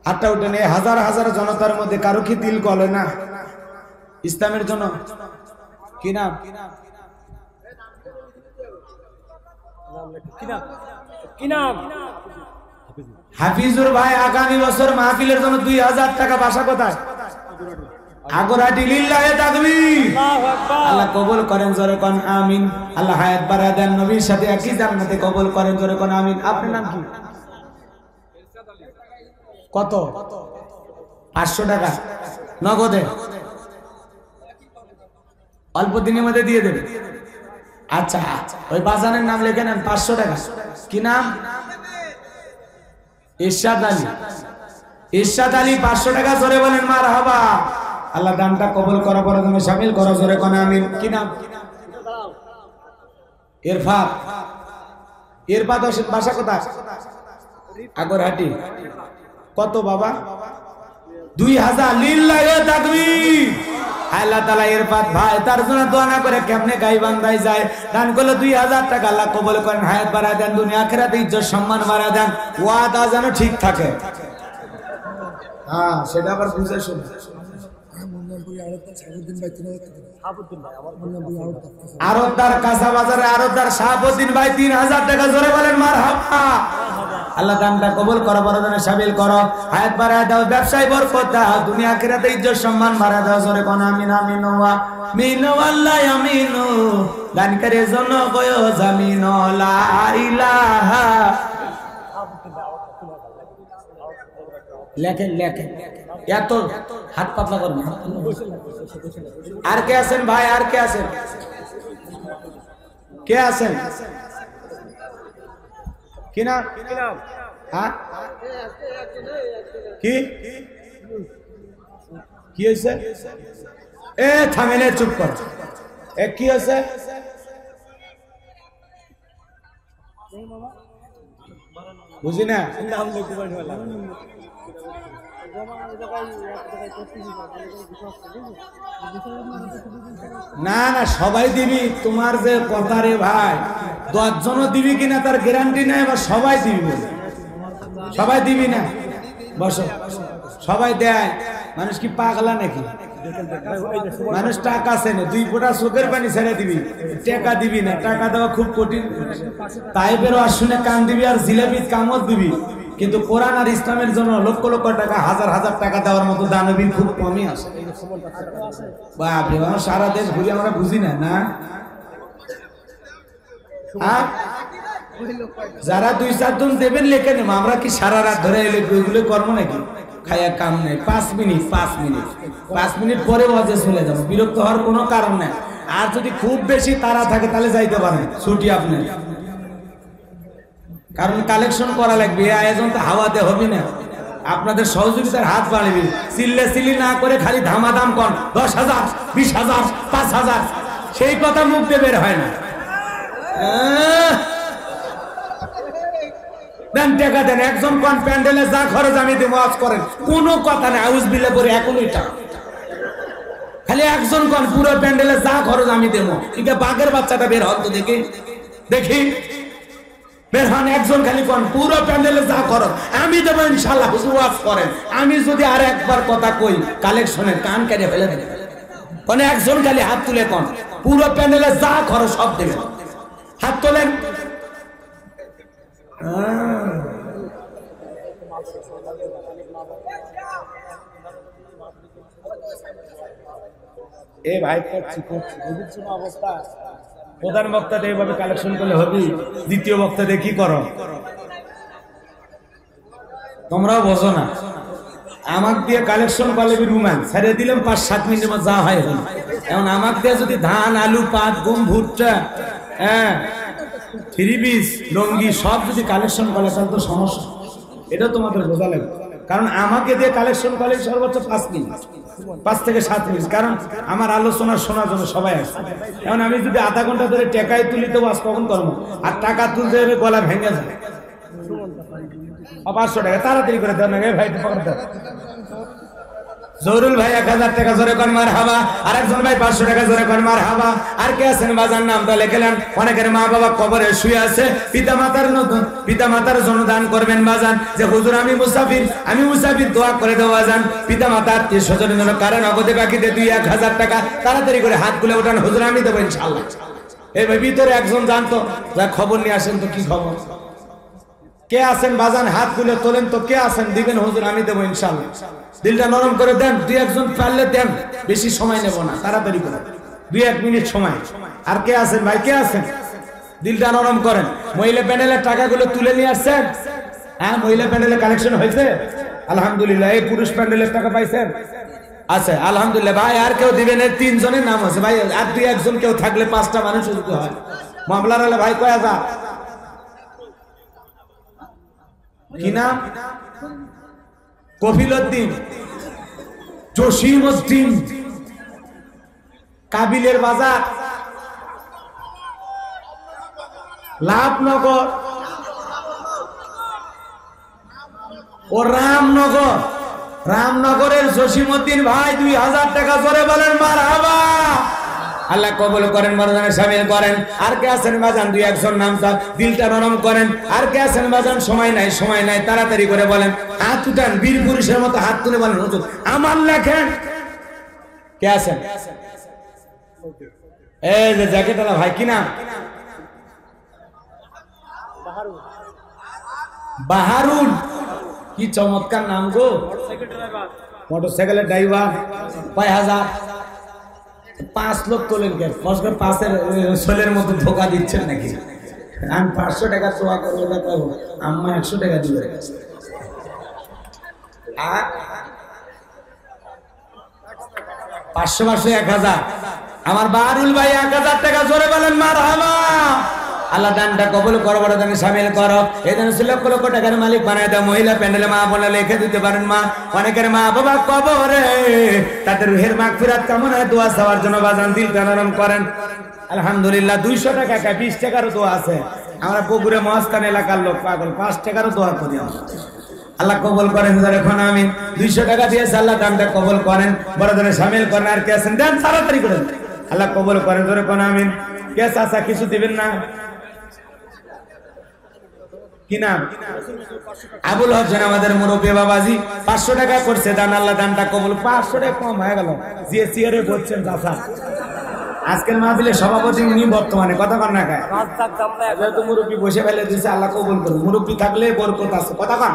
হাতটা উঠান। এই হাজার হাজার জনতার মধ্যে কারো কি দিল গলে না ইসলামের জন্য? কি নাম? হাফিজুর ভাই আগামী বছর মাহফিলের জন্য 2000 টাকা। বাসা কোথায়? আগরাটি। লিল্লাহে তাকবীর। আল্লাহ কবুল করেন, জোরে কোন আমিন। আল্লাহ হায়াত বাড়ায় দেন, নবীর সাথে একই জান্নাতে কবুল করেন, জোরে কোন আমিন। আপনার নাম কি? কত? 500 টাকা নগদে অল্প দিনের মধ্যে দিয়ে দেবে। আচ্ছা ওই বাজানের নাম লিখে নেন, 500 টাকা। কি নাম? ইরশাদ আলী। ইরশাদ আলী 500 টাকা, জোরে বলেন মারহাবা। আল্লাহ দানটা কবুল করা পরে তুমি শামিল করো, জোরে কোন আমিন। কি নাম? ইরফাত। ইরফাত হোসেন, বাসা কোথায়? আগরহাটি। কত বাবা? 2000। লিল্লাহে তাকবীর। আল্লাহ তাআলা ইরফাত ভাই তার জন্য দোয়া না করে কেমনে গাইবান্ধায় যায়, দান করলে 2000 টাকা আল্লাহ কবুল করেন, হায়াত বাড়ায় দেন, দুনিয়া আখিরাতে ইজ্জত সম্মান বাড়ায় দেন, ওয়াদা যেন ঠিক থাকে। হ্যাঁ সেটা আবার বুঝে শুনে। আরবদার কাঁচা বাজারে আরবদার শাহাবুদ্দিন ভাই 3000 টাকা, জোরে বলেন মারহাবা। আল্লাহ দানটা কবুল করো, বড়জনে শামিল করো, হায়াত বাড়ায় দাও, ব্যবসায় বরকত দাও, দুনিয়া আখিরাতে ইজ্জত সম্মান বাড়ায় দাও, জোরে কোন আমিন। আমিন ওয়া মিন ওয়াল্লাহি আমিনু। দান করে জন বয় জামিন লা ইলাহা। লেখেন লেখেন, এত হাত পাতলা করবেন। আর কে আছেন ভাই? আর কে আছেন? কে আছেন? কি নাম? হ্যাঁ কি কি হয়েছে? এ থামেলে চুপ কর। এ কি হয়েছে? বুঝি না। না না সবাই দিবি, তোমার যে কথা রে ভাই, 10 জনও দিবি কিনা তার গ্যারান্টি নাই, বা সবাই দিবি, সবাই দিবি না। বসো, সবাই দেয়। মানুষ কি পাগলা নাকি? মানুষ টাকা চেনে, 2 ফোঁটা চোখের পানি ছেড়ে দিবি, টাকা দিবি না। টাকা দেওয়া খুব কঠিন। তাইবের ওয়াজ শুনে কান দিবি আর জিলাপির কামড় দিবি, কিন্তু কোরআন আর ইসলামের জন্য লক্ষ লক্ষ টাকা, হাজার হাজার টাকা দেওয়ার মতো দানবীর খুব কমই আছে। বাপরে, সারা দেশ ঘুরি আমরা বুঝি না। না যারা 2-4 জন দেবেন লেখে নেব, আমরা কি সারা রাত ধরে এগুলো কর্ম নাকি? খাইয়া কাম নেই। 5 মিনিট পরে ওয়াজে চলে যাবো, বিরক্ত হওয়ার কোনো কারণ নেই। আর যদি খুব বেশি তারা থাকে তাহলে যাইতে পারেন, ছুটি আপনি। কারণ কালেকশন করা লাগবে, এই আয়োজন তো হাওয়াতে হবে না। আপনাদের সহযোগিতার হাত বাড়বে। চিল্লি না করে খালি ধামাধাম কর, 10,000 20,000 5,000, সেই কথা মুখ দিয়ে বের হয় না। দেন টাকা দেন, একজন কোন প্যান্ডেলে যা খরচ আমি দেবো, ওয়াজ করেন, কোনো কথা নেই। আউজ বিলে পরে এখনই টাকা, খালি একজন কোন পুরো প্যান্ডেলে যা খরচ আমি দেবো। ঠিক আছে, বাঘের বাচ্চাটা বের হন তো দেখি, দেখি বের হন। একজন খালি কোন পুরো প্যান্ডেলে যা খরচ আমি দেবো ইনশাল্লাহ। হুজুর ওয়াজ করেন, আমি যদি আর একবার কথা কই কালেকশনের কান কেটে ফেলে দেবে। কোন একজন খালি হাত তুলে কোন পুরো প্যান্ডেলে যা খরচ সব দেবেন, হাত তোলেন। এ ভাই করছি অবস্থা। প্রধান বক্তা এইভাবে কালেকশন করলে হবে, দ্বিতীয় বক্তা দিয়ে কি করো তোমরাও বোঝো না। আমাক দিয়ে কালেকশন করলে রুমান ছেড়ে দিলাম 5-7 মিনিটের মধ্যে যা হয় হল। এখন আমাক দিয়ে যদি ধান, আলু, পাট, গম, ভুট্টা, হ্যাঁ 3 পিস, লঙ্গি সব যদি কালেকশন করে তাহলে তো সমস্যা। এটা তোমাদের বোঝা লাগবে। কারণ আমাকে দিয়ে কালেকশন করলে সর্বোচ্চ 5 মিনিট, 5 থেকে 7 মিনিট, কারণ আমার আলোচনা শোনার জন্য সবাই আসছে। এখন আমি যদি আধা ঘন্টা ধরে টাকায় তুলি তো বাস কখন করবো, আর টাকা তুলতে হবে গলা ভেঙে যায়। 500 টাকা তাড়াতাড়ি করে দেন ভাই। জহুরুল ভাই 1000 টাকা জোরে কোন মারহাবা, আরেকজন ভাই 500 টাকা জোরে কোন মারহাবা। আর কে আছেন বাজার নামটা লিখলেন। অনেকের মা বাবা কবরে শুয়ে আছে, পিতা মাতার জন্য দান করবেন বাজান, যে হুজুর আমি মুসাফির দোয়া করে দেওয়া বাজান। পিতা মাতা আত্মীয় স্বজনের জন্য কারণ নগদে বাকিতে 2-1000 টাকা তাড়াতাড়ি করে হাত খুলে ওঠান, হুজুর আমি দেবো ইনশাআল্লাহ। এই ভাই ভিতরে একজন জানতো, যা খবর নিয়ে আসেন তো কি খবর, কে আছেন বাজান হাত খুলে তোলেন তো, কে আছেন দিবেন হুজুর আমি দেবো ইনশাআল্লাহ। দিলটা নরম করে দেন, 2-1 পারলে দেন, বেশি সময় নেব না, তাড়াতাড়ি করে 2-1 মিনিট সময়। আর কে আছেন ভাই, কে আছেন দিলটা নরম করেন। মহিলা প্যানেলের টাকাগুলো তুলে নিয়ে আসছেন? হ্যাঁ, মহিলা প্যানেলে কালেকশন হয়েছে আলহামদুলিল্লাহ। এই পুরুষ প্যানেলের টাকা পাইছেন? আচ্ছা আলহামদুলিল্লাহ। ভাই আর কেউ দিবেন? 3 জনের নাম আছে ভাই, আর 2-1 জন কেউ থাকলে 5টা মানুষ যদি হয় মামলার হলে ভাই কয় হাজার? কি নাম? কফিলউদ্দিন, জসিমউদ্দিন, কাবিলের বাজার, লাভনগর ও রামনগরের জসিমউদ্দিন ভাই 2000 টাকা জোরে বলেন মারহাবা। আল্লাহ কবুল করেন, মর্যাদায় শামিল করেন। আর কে আছেন বাজান 2-1 জন নামটা দিলটা নরম করেন। আর কে আছেন বাজান? সময় নাই তাড়াতাড়ি করে বলেন, হাত উঠান, বীর পুরুষের মতো হাত তুলে বলেন হুজুর আমার লেখেন। কে আছেন? এই যে জ্যাকেটওয়ালা ভাই, কি নাম? বাহারুল, কি চমৎকার নাম গো। মোটরসাইকেলের ড্রাইভার। কয় হাজার? 5 লোক তোলেন কে? 5-এর সোলের মতো ধোকা দিচ্ছেন নাকি? আমি 500 টাকা দোয়া করবো না, করবো আম্মা 100 টাকা দিবে। 500 1000। আমার বাহারুল ভাই 1000 টাকা জোরে বলেন মারহাবা। আল্লাহ দানটা কবুল করো, বড় দানে শামিল করো। এই দানে লক্ষ লক্ষ টাকার মালিক বানায় দাও। মহিলা প্যান্ডেলে মা বোনা লিখে দিতে পারেন। মা অনেকের মা বাবা কবরে, তাদের রুহের মাগফিরাত কামনায় দোয়া চাওয়ার জন্য বাজান দিলটা নরম করেন। আলহামদুলিল্লাহ 200 টাকা 20 টাকারও দোয়া আছে। আমরা বগুড়া মহাস্থান এলাকার লোক পাগল, 5 টাকারও দোয়া করি আমরা। আল্লাহ কবুল করেন। এখন আমি 200 টাকা দিয়েছি, আল্লাহ দানটা কবুল করেন, বড় দানে শামিল করেন। আর কে আছেন দেন তাড়াতাড়ি করেন, আল্লাহ কবুল করেন। ধরে কোন আমিন। কে চাচা কিছু দিবেন না? কি নাম? আবুল হোসেন আমাদের মুরব্বী বাবাজি 500 টাকা করছে দান, আল্লাহ দানটা কবুল। 500 টাকা কম হয়ে গেল, যে চেয়ারে বসছেন চাচা। আজকের মাহফিলের সভাপতি উনি বর্তমানে, কথা কন না খায় যেহেতু মুরব্বী বসে ফেলে দিয়েছে, আল্লাহ কবুল করুন। মুরব্বী থাকলে বরকত আছে, কথা কন।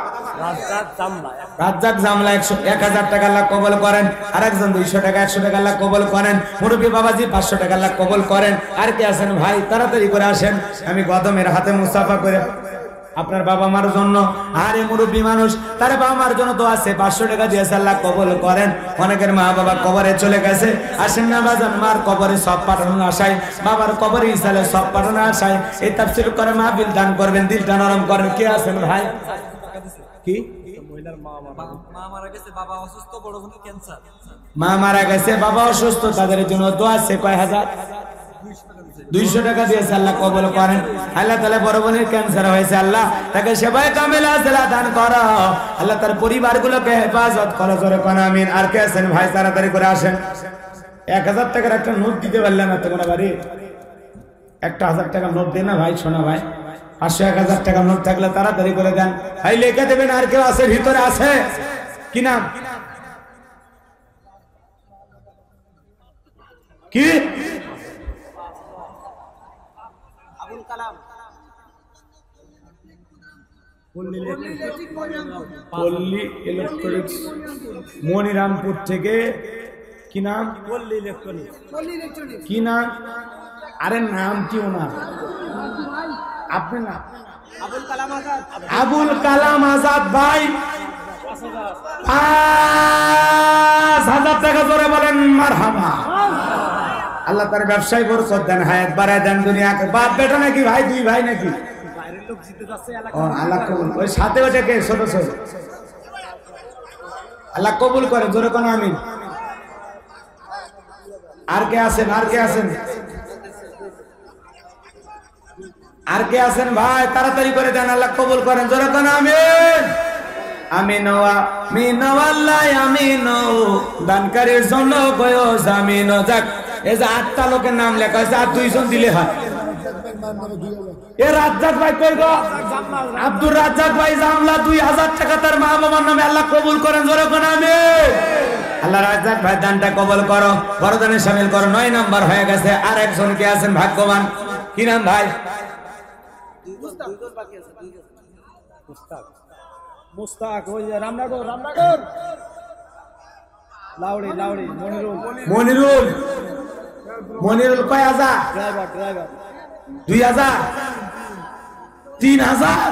রাজ্জাক জামলা 1000 টাকা আল্লাহ কবুল করেন। আরেকজন 200 টাকা 100 টাকা আল্লাহ কবুল করেন। মুরব্বী বাবাজি 500 টাকা আল্লাহ কবুল করেন। আর কে আছেন ভাই তাড়াতাড়ি করে আসেন। আমি গদমের হাতে মুসাফা করে আপনার বাবা মার জন্য, আরে মুরব্বী মানুষ তার বাবা মার জন্য তো আছে, 500 টাকা দিয়েছে, আল্লাহ কবুল করেন। অনেকের মা বাবা কবরে চলে গেছে, আসেন না বাজান মার কবরে সব পাঠানোর আশায়, বাবার কবরে ইসালে সব পাঠানোর আশায় এই তাফসীর করে মাহফিল দান করবেন, দিলটা নরম করেন। কে আছেন ভাই? কি মা মারা গেছে, বাবা অসুস্থ, তাদের জন্য দোয়া আছে। কয় হাজার? 200 টাকা দিয়েছে, আল্লাহ কবুল করেন। আল্লাহ তাআলা বড় বোনের ক্যান্সার হয়েছে, আল্লাহ তাকে সেবায়ে কামেলা আজলা দান করো। আল্লাহ তার পরিবারগুলোকে হেফাজত করো, জোরে কোন আমিন। আর কে আছেন ভাই তাড়াতাড়ি করে আসেন। 1000 টাকার একটা নোট দিতে পারলাম না তোমরা বাড়ি? একটা 1000 টাকা নোট দেন না ভাই, শোনা ভাই। 500-1000 টাকা নোট থাকলে তাড়াতাড়ি করে দেন ভাই, লিখে দেবেন। আর কেউ আছে ভিতরে? আছে কি নাম? কি? পল্লী ইলেকট্রনিক্স মনিরামপুর থেকে। কি নাম? কি নাম? আরে নাম কি ওনার? আপনার নাম? আবুল কালাম আজাদ ভাই 5000 টাকা জোরে বলেন মারহাবা। আল্লাহ তার ব্যবসায় বরকত দেন, হায়াত বাড়ায় দেন, দুনিয়াকে। বাপ বেটা নাকি ভাই? 2 ভাই নাকি? ও আল্লাহ কবুল। ওই সাথে ওটাকে ছোট ছোট আল্লাহ কবুল করে, জোরে কোন আমিন। আর কে আছেন, আর কে আছেন, আর কে আছেন ভাই, তাড়াতাড়ি করে দেন, আল্লাহ কবুল করেন, জোরে কোন আমিন। আমিন আমিন আল্লাহ আমিন, দানকারীর জন্য বয়স আমিন। যাক, এই যে 8টা লোকের নাম লেখা হয়েছে, আর 2 জন দিলে হয়। এ রাজ্জাক ভাই কই গো? আব্দুর রাজ্জাক ভাই জামলা 2000 টাকা তার মা বাবার নামে, আল্লাহ কবুল করেন, জোরে কোন আমিন। আল্লাহ রাজ্জাক ভাই দানটা কবুল করো, বড়দানে শামিল করো। 9 নাম্বার হয়ে গেছে। আর একজন কে আছেন ভাগ্যবান, কি নাম ভাই? মুস্তাক, ওই যে রামনগর, রামনগর লাউড়ি, লাউড়ি মনিরুল, মনিরুল, মনিরুল কয় হাজার? Driver, driver 2000, 3000।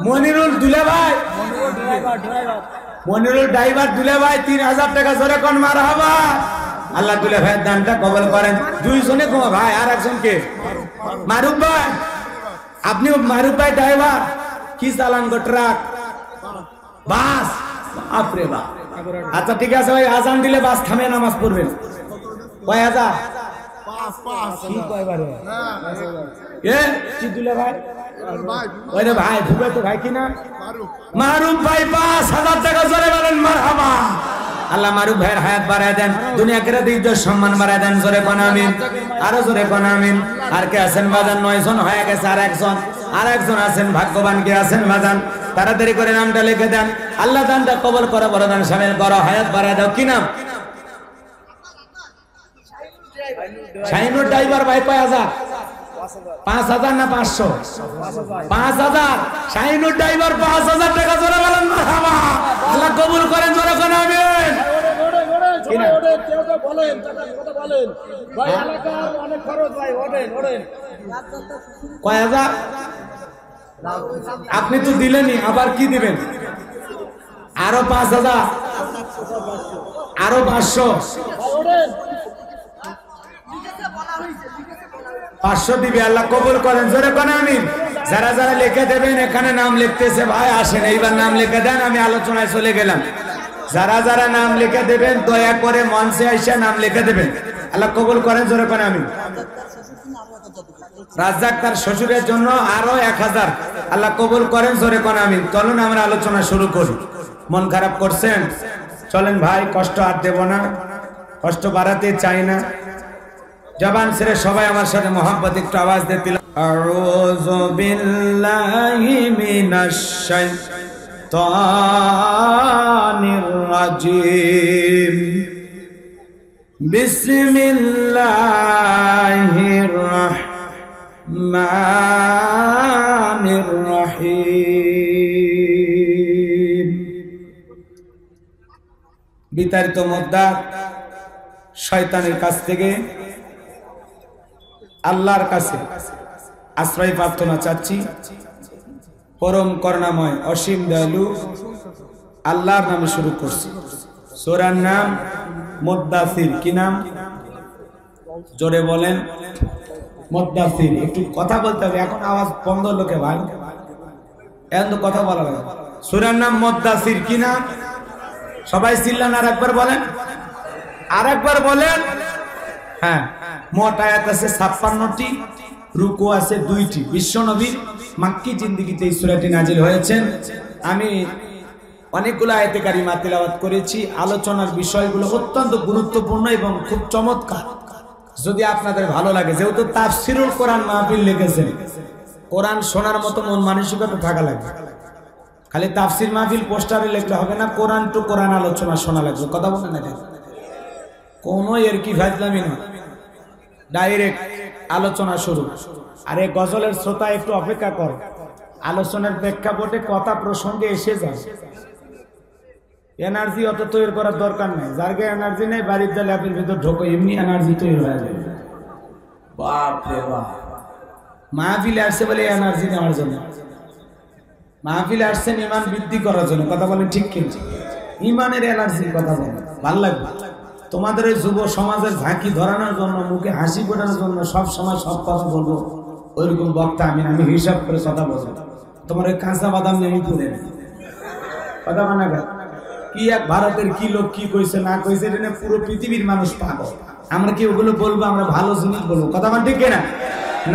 মনিরুল দুলে ভাই, ড্রাইভার, ড্রাইভার মনিরুল ড্রাইভার দুলে ভাই 3000 টাকা, জোরে কোন মারহাবা। আল্লাহ দুলে ভাইয়ের দানটা কবুল করেন। 2 জনে কোন ভাই, আর একজন কে? মারুফ ভাই। আপনি মারুফ ভাই ড্রাইভার, কি চালান গো? ট্রাক, বাস? বাপরে বাপ। আচ্ছা ঠিক আছে ভাই, আজান দিলে বাস থামে, নামাজ পড়বেন। কয় হাজার? 5 কি কয়বারে? এ কি দুলে ভাই? ওই রে ভাই, ভুবে তো ভাই, কি না? মারুফ ভাই 5000 টাকা, জোরে বলেন মারহাবা। আল্লাহ মারুফ ভাইয়ের হায়াত বাড়ায় দেন, দুনিয়া আখিরাতে ইজ্জত সম্মান বাড়ায় দেন, জোরে কোন আমিন। আরো জোরে কোন আমিন। আর কে আছেন বাজান? 9 জন হয়ে গেছে। আর একজন আছেন ভাগ্যবান, কে আছেন বাজান? তাড়াতাড়ি করে নামটা লিখে দেন। আল্লাহ দানটা কবুল করে, বড় দান শামিল করো, হায়াত বাড়ায় দাও। কি নাম? শাহিনুর ড্রাইভার ভাই কয় হাজার? 5000 না 500? 5000। শাহিনুর ড্রাইভার 5000 টাকা, জোরে বলেন মারহাবা। আল্লাহ কবুল করেন, জোরে কোন আমিন। কয় হাজার? আপনি তো দিলেনই, আবার কি দিবেন? আরো 5000, আরো 500, 500 দিবে। আল্লাহ কবুল করেন, জোরে কোন আমিন। যারা যারা লিখে দেবেন, এখানে নাম লিখতেছে ভাই, আসেন এইবার নাম লিখে দেন, আমি আলোচনায় চলে গেলাম। যারা যারা নাম লিখে দেবেন, দয়া করে মঞ্চে এসে নাম লিখে দেবেন। আল্লাহ কবুল করেন, জোরে কোন আমিন। রাজ্জাক তার শ্বশুরের জন্য আরো 1000, আল্লাহ কবুল করেন, জোরে কোন আমিন। চলুন আমরা আলোচনা শুরু করি। মন খারাপ করছেন? চলেন ভাই, কষ্ট আর দেব না, কষ্ট বাড়াতে চাই না। জবান ছেড়ে সবাই আমার সাথে মোহাম্মত একটু আওয়াজ দিতে। আউযু বিল্লাহি মিনাশ শাইতানির রাজিম। বিসমিল্লাহির রাহমানির রহিম। বিতাড়িত মুদ্রা শয়তানের কাছ থেকে আল্লাহর কাছে আশ্রয় প্রার্থনা চাচ্ছি। পরম করুণাময় অসীম দয়ালু আল্লাহর নামে শুরু করছি। সূরার নাম মুদ্দাসির। কি নাম? জোরে বলেন, মুদ্দাসির। একটু কথা বলতে হবে, এখন আওয়াজ বন্ধ লোকে ভাই, এখন তো কথা বলা লাগে। সূরার নাম মুদ্দাসির। কি নাম? সবাই চিল্লান, আর একবার বলেন, আর একবার বলেন। হ্যাঁ, মোট আয়াত আছে 56টি, রুকু আছে 2টি। বিশ্বনবীর মাক্কি জিন্দেগিতে এই সূরাটি নাজিল হয়েছে। আমি অনেকগুলো আয়াতে কারিমা তিলাওয়াত করেছি। আলোচনার বিষয়গুলো অত্যন্ত গুরুত্বপূর্ণ এবং খুব চমৎকার। যদি আপনাদের ভালো লাগে, যেহেতু তাফসিরুল কোরআন মাহফিল লিখেছেন, কোরআন শোনার মতো মন মানসিকতা থাকা লাগবে। খালি তাফসির মাহফিল পোস্টারে লিখলে হবে না, কোরআন টু কোরআন আলোচনা শোনা লাগবে। কথা বলেন না, কোনো এর কি ফাজলামি না, ডাইরেক্ট আলোচনা শুরু। আর এই গজলের শ্রোতা একটু অপেক্ষা কর, আলোচনার প্রেক্ষাপটে কথা প্রসঙ্গে এসে যায়। এনার্জি অত তৈরি করার দরকার নেই। যার গে এনার্জি নেই, বাড়ির যা ল্যাপের ভিতর ঢোকো, এমনি এনার্জি তৈরি হয়ে যাবে। বাপ রে বাপ, মাহফিলে আসছে বলে এনার্জি নেওয়ার জন্য। মাহফিলে আসছেন ইমান বৃদ্ধি করার জন্য। কথা বলেন ঠিক কিন্তু, ইমানের এনার্জির কথা বলেন, ভাল লাগবে। তোমাদের ওই যুব সমাজের ঝাঁকি ধরানোর জন্য, মুখে হাসি ফোটানোর জন্য সব সময় সব কথা বলবো, ওইরকম বক্তা আমি হিসাব করে কথা বলবো। তোমার ওই কাঁচা বাদাম নেমে পড়ে কথা মানে কি এক ভারতের কি লোক কি কইছে না কইছে এটা পুরো পৃথিবীর মানুষ পাগল। আমরা কি ওগুলো বলবো? আমরা ভালো জিনিস বলবো। কথা মানে ঠিক না?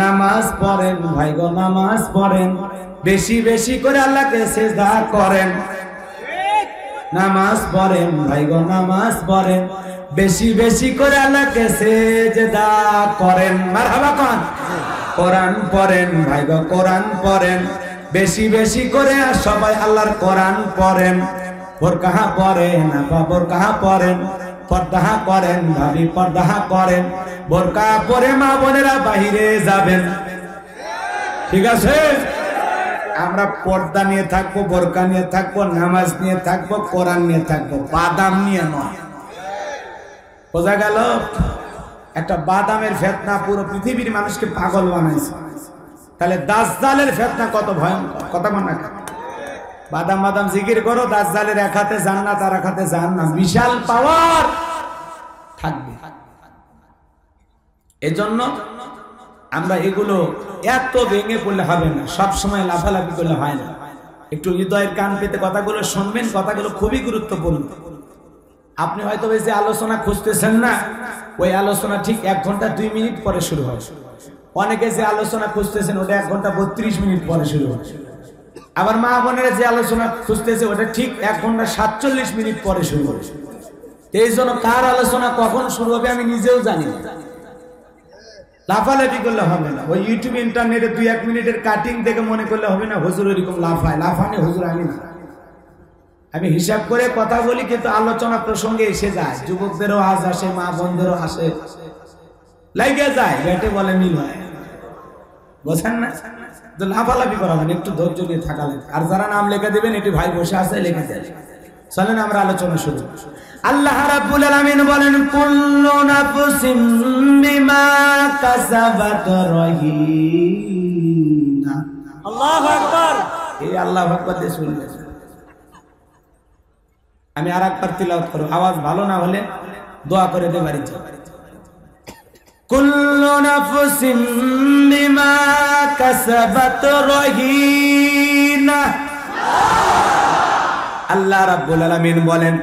নামাজ পড়েন ভাই গো, নামাজ পড়েন, বেশি বেশি করে আল্লাহকে সিজদা করেন। নামাজ পড়েন ভাই গো, নামাজ পড়েন, বেশি বেশি করে আল্লাহকে সিজদা করেন। মারহাবা কোন? কোরআন পড়েন ভাই গো, কোরআন পড়েন, বেশি বেশি করে সবাই আল্লাহর কোরআন পড়েন। বোরকা পড়েন, আপা বোরকা পড়েন, পর্দা করেন ভাবি, পর্দা করেন। বোরকা পরে মা বোনেরা বাহিরে যাবেন, ঠিক আছে? আমরা পর্দা নিয়ে থাকবো, বোরকা নিয়ে থাকবো, নামাজ নিয়ে থাকবো, কোরআন নিয়ে থাকবো, বাদাম নিয়ে নয়। বোঝা গেল? একটা বাদামের ফেতনা পুরো পৃথিবীর মানুষকে পাগল বানাইছে। তাহলে দাজ্জালের ফেতনা কত ভয়ঙ্কর! কথা মনে রাখ। বাদাম বাদাম জিকির করো, দাজ্জালের এক হাতে জান্নাত আর এক হাতে জাহান্নাম, বিশাল পাওয়ার থাকবে। এজন্য আমরা এগুলো এত ভেঙে পড়লে হবে না, সব সময় লাফালাফি করলে হয় না। একটু হৃদয়ের কান পেতে কথাগুলো শুনবেন, কথাগুলো খুবই গুরুত্বপূর্ণ। আপনি হয়তো ওই যে আলোচনা খুঁজতেছেন না, ওই আলোচনা ঠিক 1 ঘন্টা 2 মিনিট পরে শুরু হয়। অনেকে যে আলোচনা খুঁজতেছেন ওটা 1 ঘন্টা 32 মিনিট পরে শুরু হয়। আবার মা বোনেরা যে আলোচনা খুঁজতেছে ওটা ঠিক 1 ঘন্টা 47 মিনিট পরে শুরু হয়। এই জন্য কার আলোচনা কখন শুরু হবে আমি নিজেও জানি না। লাফালাফি করলে হবে না। ওই ইউটিউব ইন্টারনেটে 2-1 মিনিটের কাটিং দেখে মনে করলে হবে না হুজুর এরকম লাফায়। লাফানে হুজুর আমি না, আমি হিসাব করে কথা বলি, কিন্তু আলোচনা প্রসঙ্গে এসে যায়। যুবকদেরও আজ আসে, মা বোনদেরও আসে, লাগে যায়, ব্যাটে বলে মিল হয়। বোঝেন না? তো লাফালাফি করা হবে, একটু ধৈর্য দিয়ে থাকা লাগে। আর যারা নাম লেখা দেবেন, এটি ভাই বসে আছে, লেখা দেয়। চলেন আমরা আলোচনা শুরু। আল্লাহ রাব্বুল আলামিন বলেন, কুল্লু নাফসিন বিমা কাসাবাত রাহিনা। আল্লাহু আকবার। এই আল্লাহু আকবার দিয়ে শুনবেন। আমি আরেকবার তিলাওয়াত করব, আওয়াজ ভালো না হলে দোয়া করে দে বাড়ি যাও। কুল্লু নাফসিন বিমা কাসাবাত রাহিনা। আল্লাহ রাব্বুল আলামিন বলেন,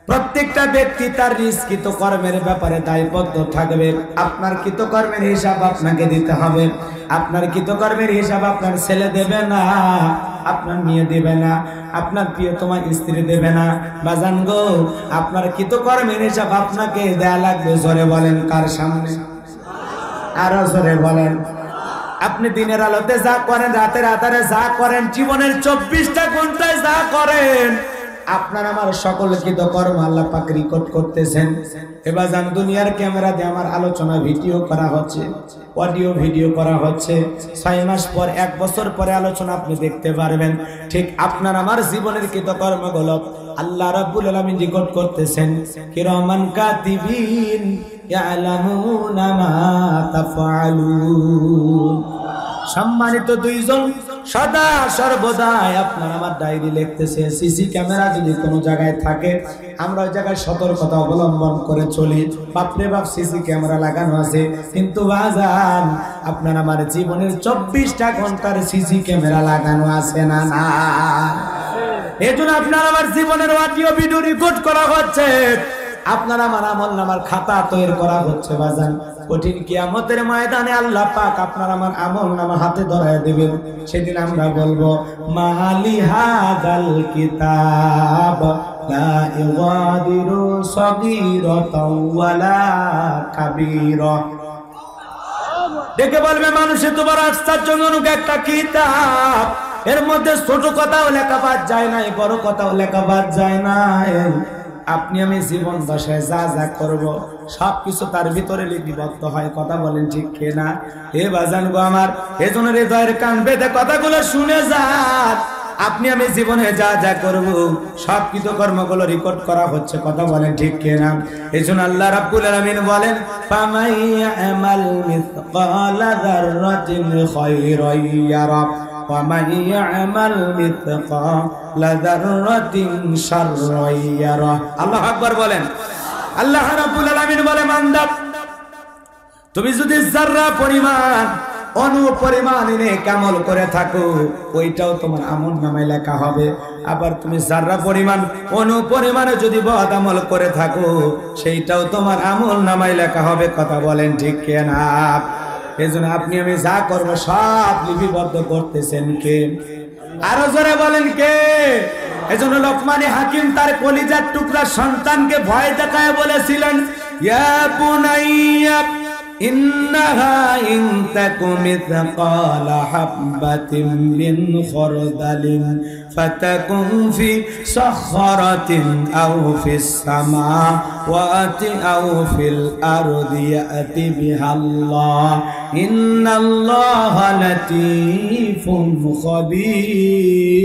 প্রত্যেকটা ব্যক্তি তার রিজকিত কর্মের ব্যাপারে দায়বদ্ধ থাকবে। আপনার কৃতকর্মের হিসাব আপনাকে দিতে হবে। আপনার কৃতকর্মের হিসাব আপনার ছেলে দেবে না, আপনার মেয়ে দেবে না, আপনার প্রিয়তমা স্ত্রী দেবে না। বাজান গো, আপনার কৃতকর্মের হিসাব আপনাকে দেয়া লাগবে। জোরে বলেন কার সামনে? আরো জোরে বলেন। আপনি দিনের আলোতে যা করেন, রাতের আধারে যা করেন, জীবনের 24টা ঘন্টায় যা করেন, আপনার আমার সকল কৃতকর্ম আল্লাহ পাক রেকর্ড করতেছেন। এবার জান, দুনিয়ার ক্যামেরা দিয়ে আমার আলোচনা ভিডিও করা হচ্ছে, অডিও ভিডিও করা হচ্ছে। 6 মাস পর, 1 বছর পরে আলোচনা আপনি দেখতে পারবেন। ঠিক আপনার আমার জীবনের কৃতকর্মগুলো আল্লাহ রাব্বুল আলামিন রেকর্ড করতেছেন। কিরামান কাতিবিন ইয়ালামুনা মা তাফআলুন। সম্মানিত দুইজন সদা সর্বদাই আপনার আমার ডায়েরি লিখতেছে। সিসি ক্যামেরা যদি কোনো জায়গায় থাকে, আমরা ওই জায়গায় সতর্কতা অবলম্বন করে চলি। বাপরে বাপ, সিসি ক্যামেরা লাগানো আছে, কিন্তু বাজান আপনার আমার জীবনের 24টা ঘন্টার সিসি ক্যামেরা লাগানো আছে না? না। এজন্য আপনার আমার জীবনের অডিও ভিডিও রেকর্ড করা হচ্ছে, আপনার আমার আমলনামার খাতা তৈরি করা হচ্ছে। বাজান, কঠিন কিয়ামতের ময়দানে আল্লাহ পাক আপনার আমার আমলনামা হাতে ধরায় দিবেন। সেদিন আমরা বলবো, মালি হাযাল কিতাব লা ইগাদিরু সগীরাতাও ওয়ালা কাবীরা। দেখে বলবে মানুষে, তোমার আশ্চর্যজনক একটা কিতাব, এর মধ্যে ছোট কথাও লেখা বাদ যায় না, বড় কথাও লেখা বাদ যায় না। আপনি আমি জীবন দশায় যা যা করব সবকিছু তার ভিতরে লিপিবদ্ধ হয়। কথা বলেন ঠিক কিনা? এ বাজান গো আমার, এজন্য হৃদয়ের কান বেঁধে কথাগুলো শুনে যান। আপনি আমি জীবনে যা যা করব সব কৃতকর্মগুলো রেকর্ড করা হচ্ছে। কথা বলেন ঠিক কিনা? এজন্য আল্লাহ রাব্বুল আলামিন বলেন, ফামাইয়ামাল মিসকালা যাররাতিন খায়রান ইয়ারা ওয়া মান ইয়ামাল মিসকালা যাররাতিন শাররান ইয়ারা। আল্লাহু আকবার বলেন। আল্লাহ রাব্বুল আলামিন বলে, বান্দা তুমি যদি যাররা পরিমাণ অনুপরিমাণ নেক আমল করে থাকো, ওইটাও তোমার আমলনামায় লেখা হবে। আবার তুমি যারা পরিমাণ অনুপরিমাণে যদি বদ আমল করে থাকো, সেইটাও তোমার আমলনামায় লেখা হবে। কথা বলেন ঠিক কিনা? এজন্য আপনি আমি যা করব সব লিপিবদ্ধ করতেছেন কে? আরো জোরে বলেন কে? এজন্য লোকমান হাকিম তার কলিজার টুকরা সন্তানকে ভয় দেখায় বলেছিলেন, ইয়া বুনাইয়া ইন্নাহা ইন তাকু মিসকালা হাববাতিন মিন খারদালিন ফাতাকুন ফি সাখরাতিন আও ফিস সামাওয়াতি আও ফিল আরদি ইয়াতি বিহাল্লাহ ইন্নাল্লাহা লাতীফুন খাবীর।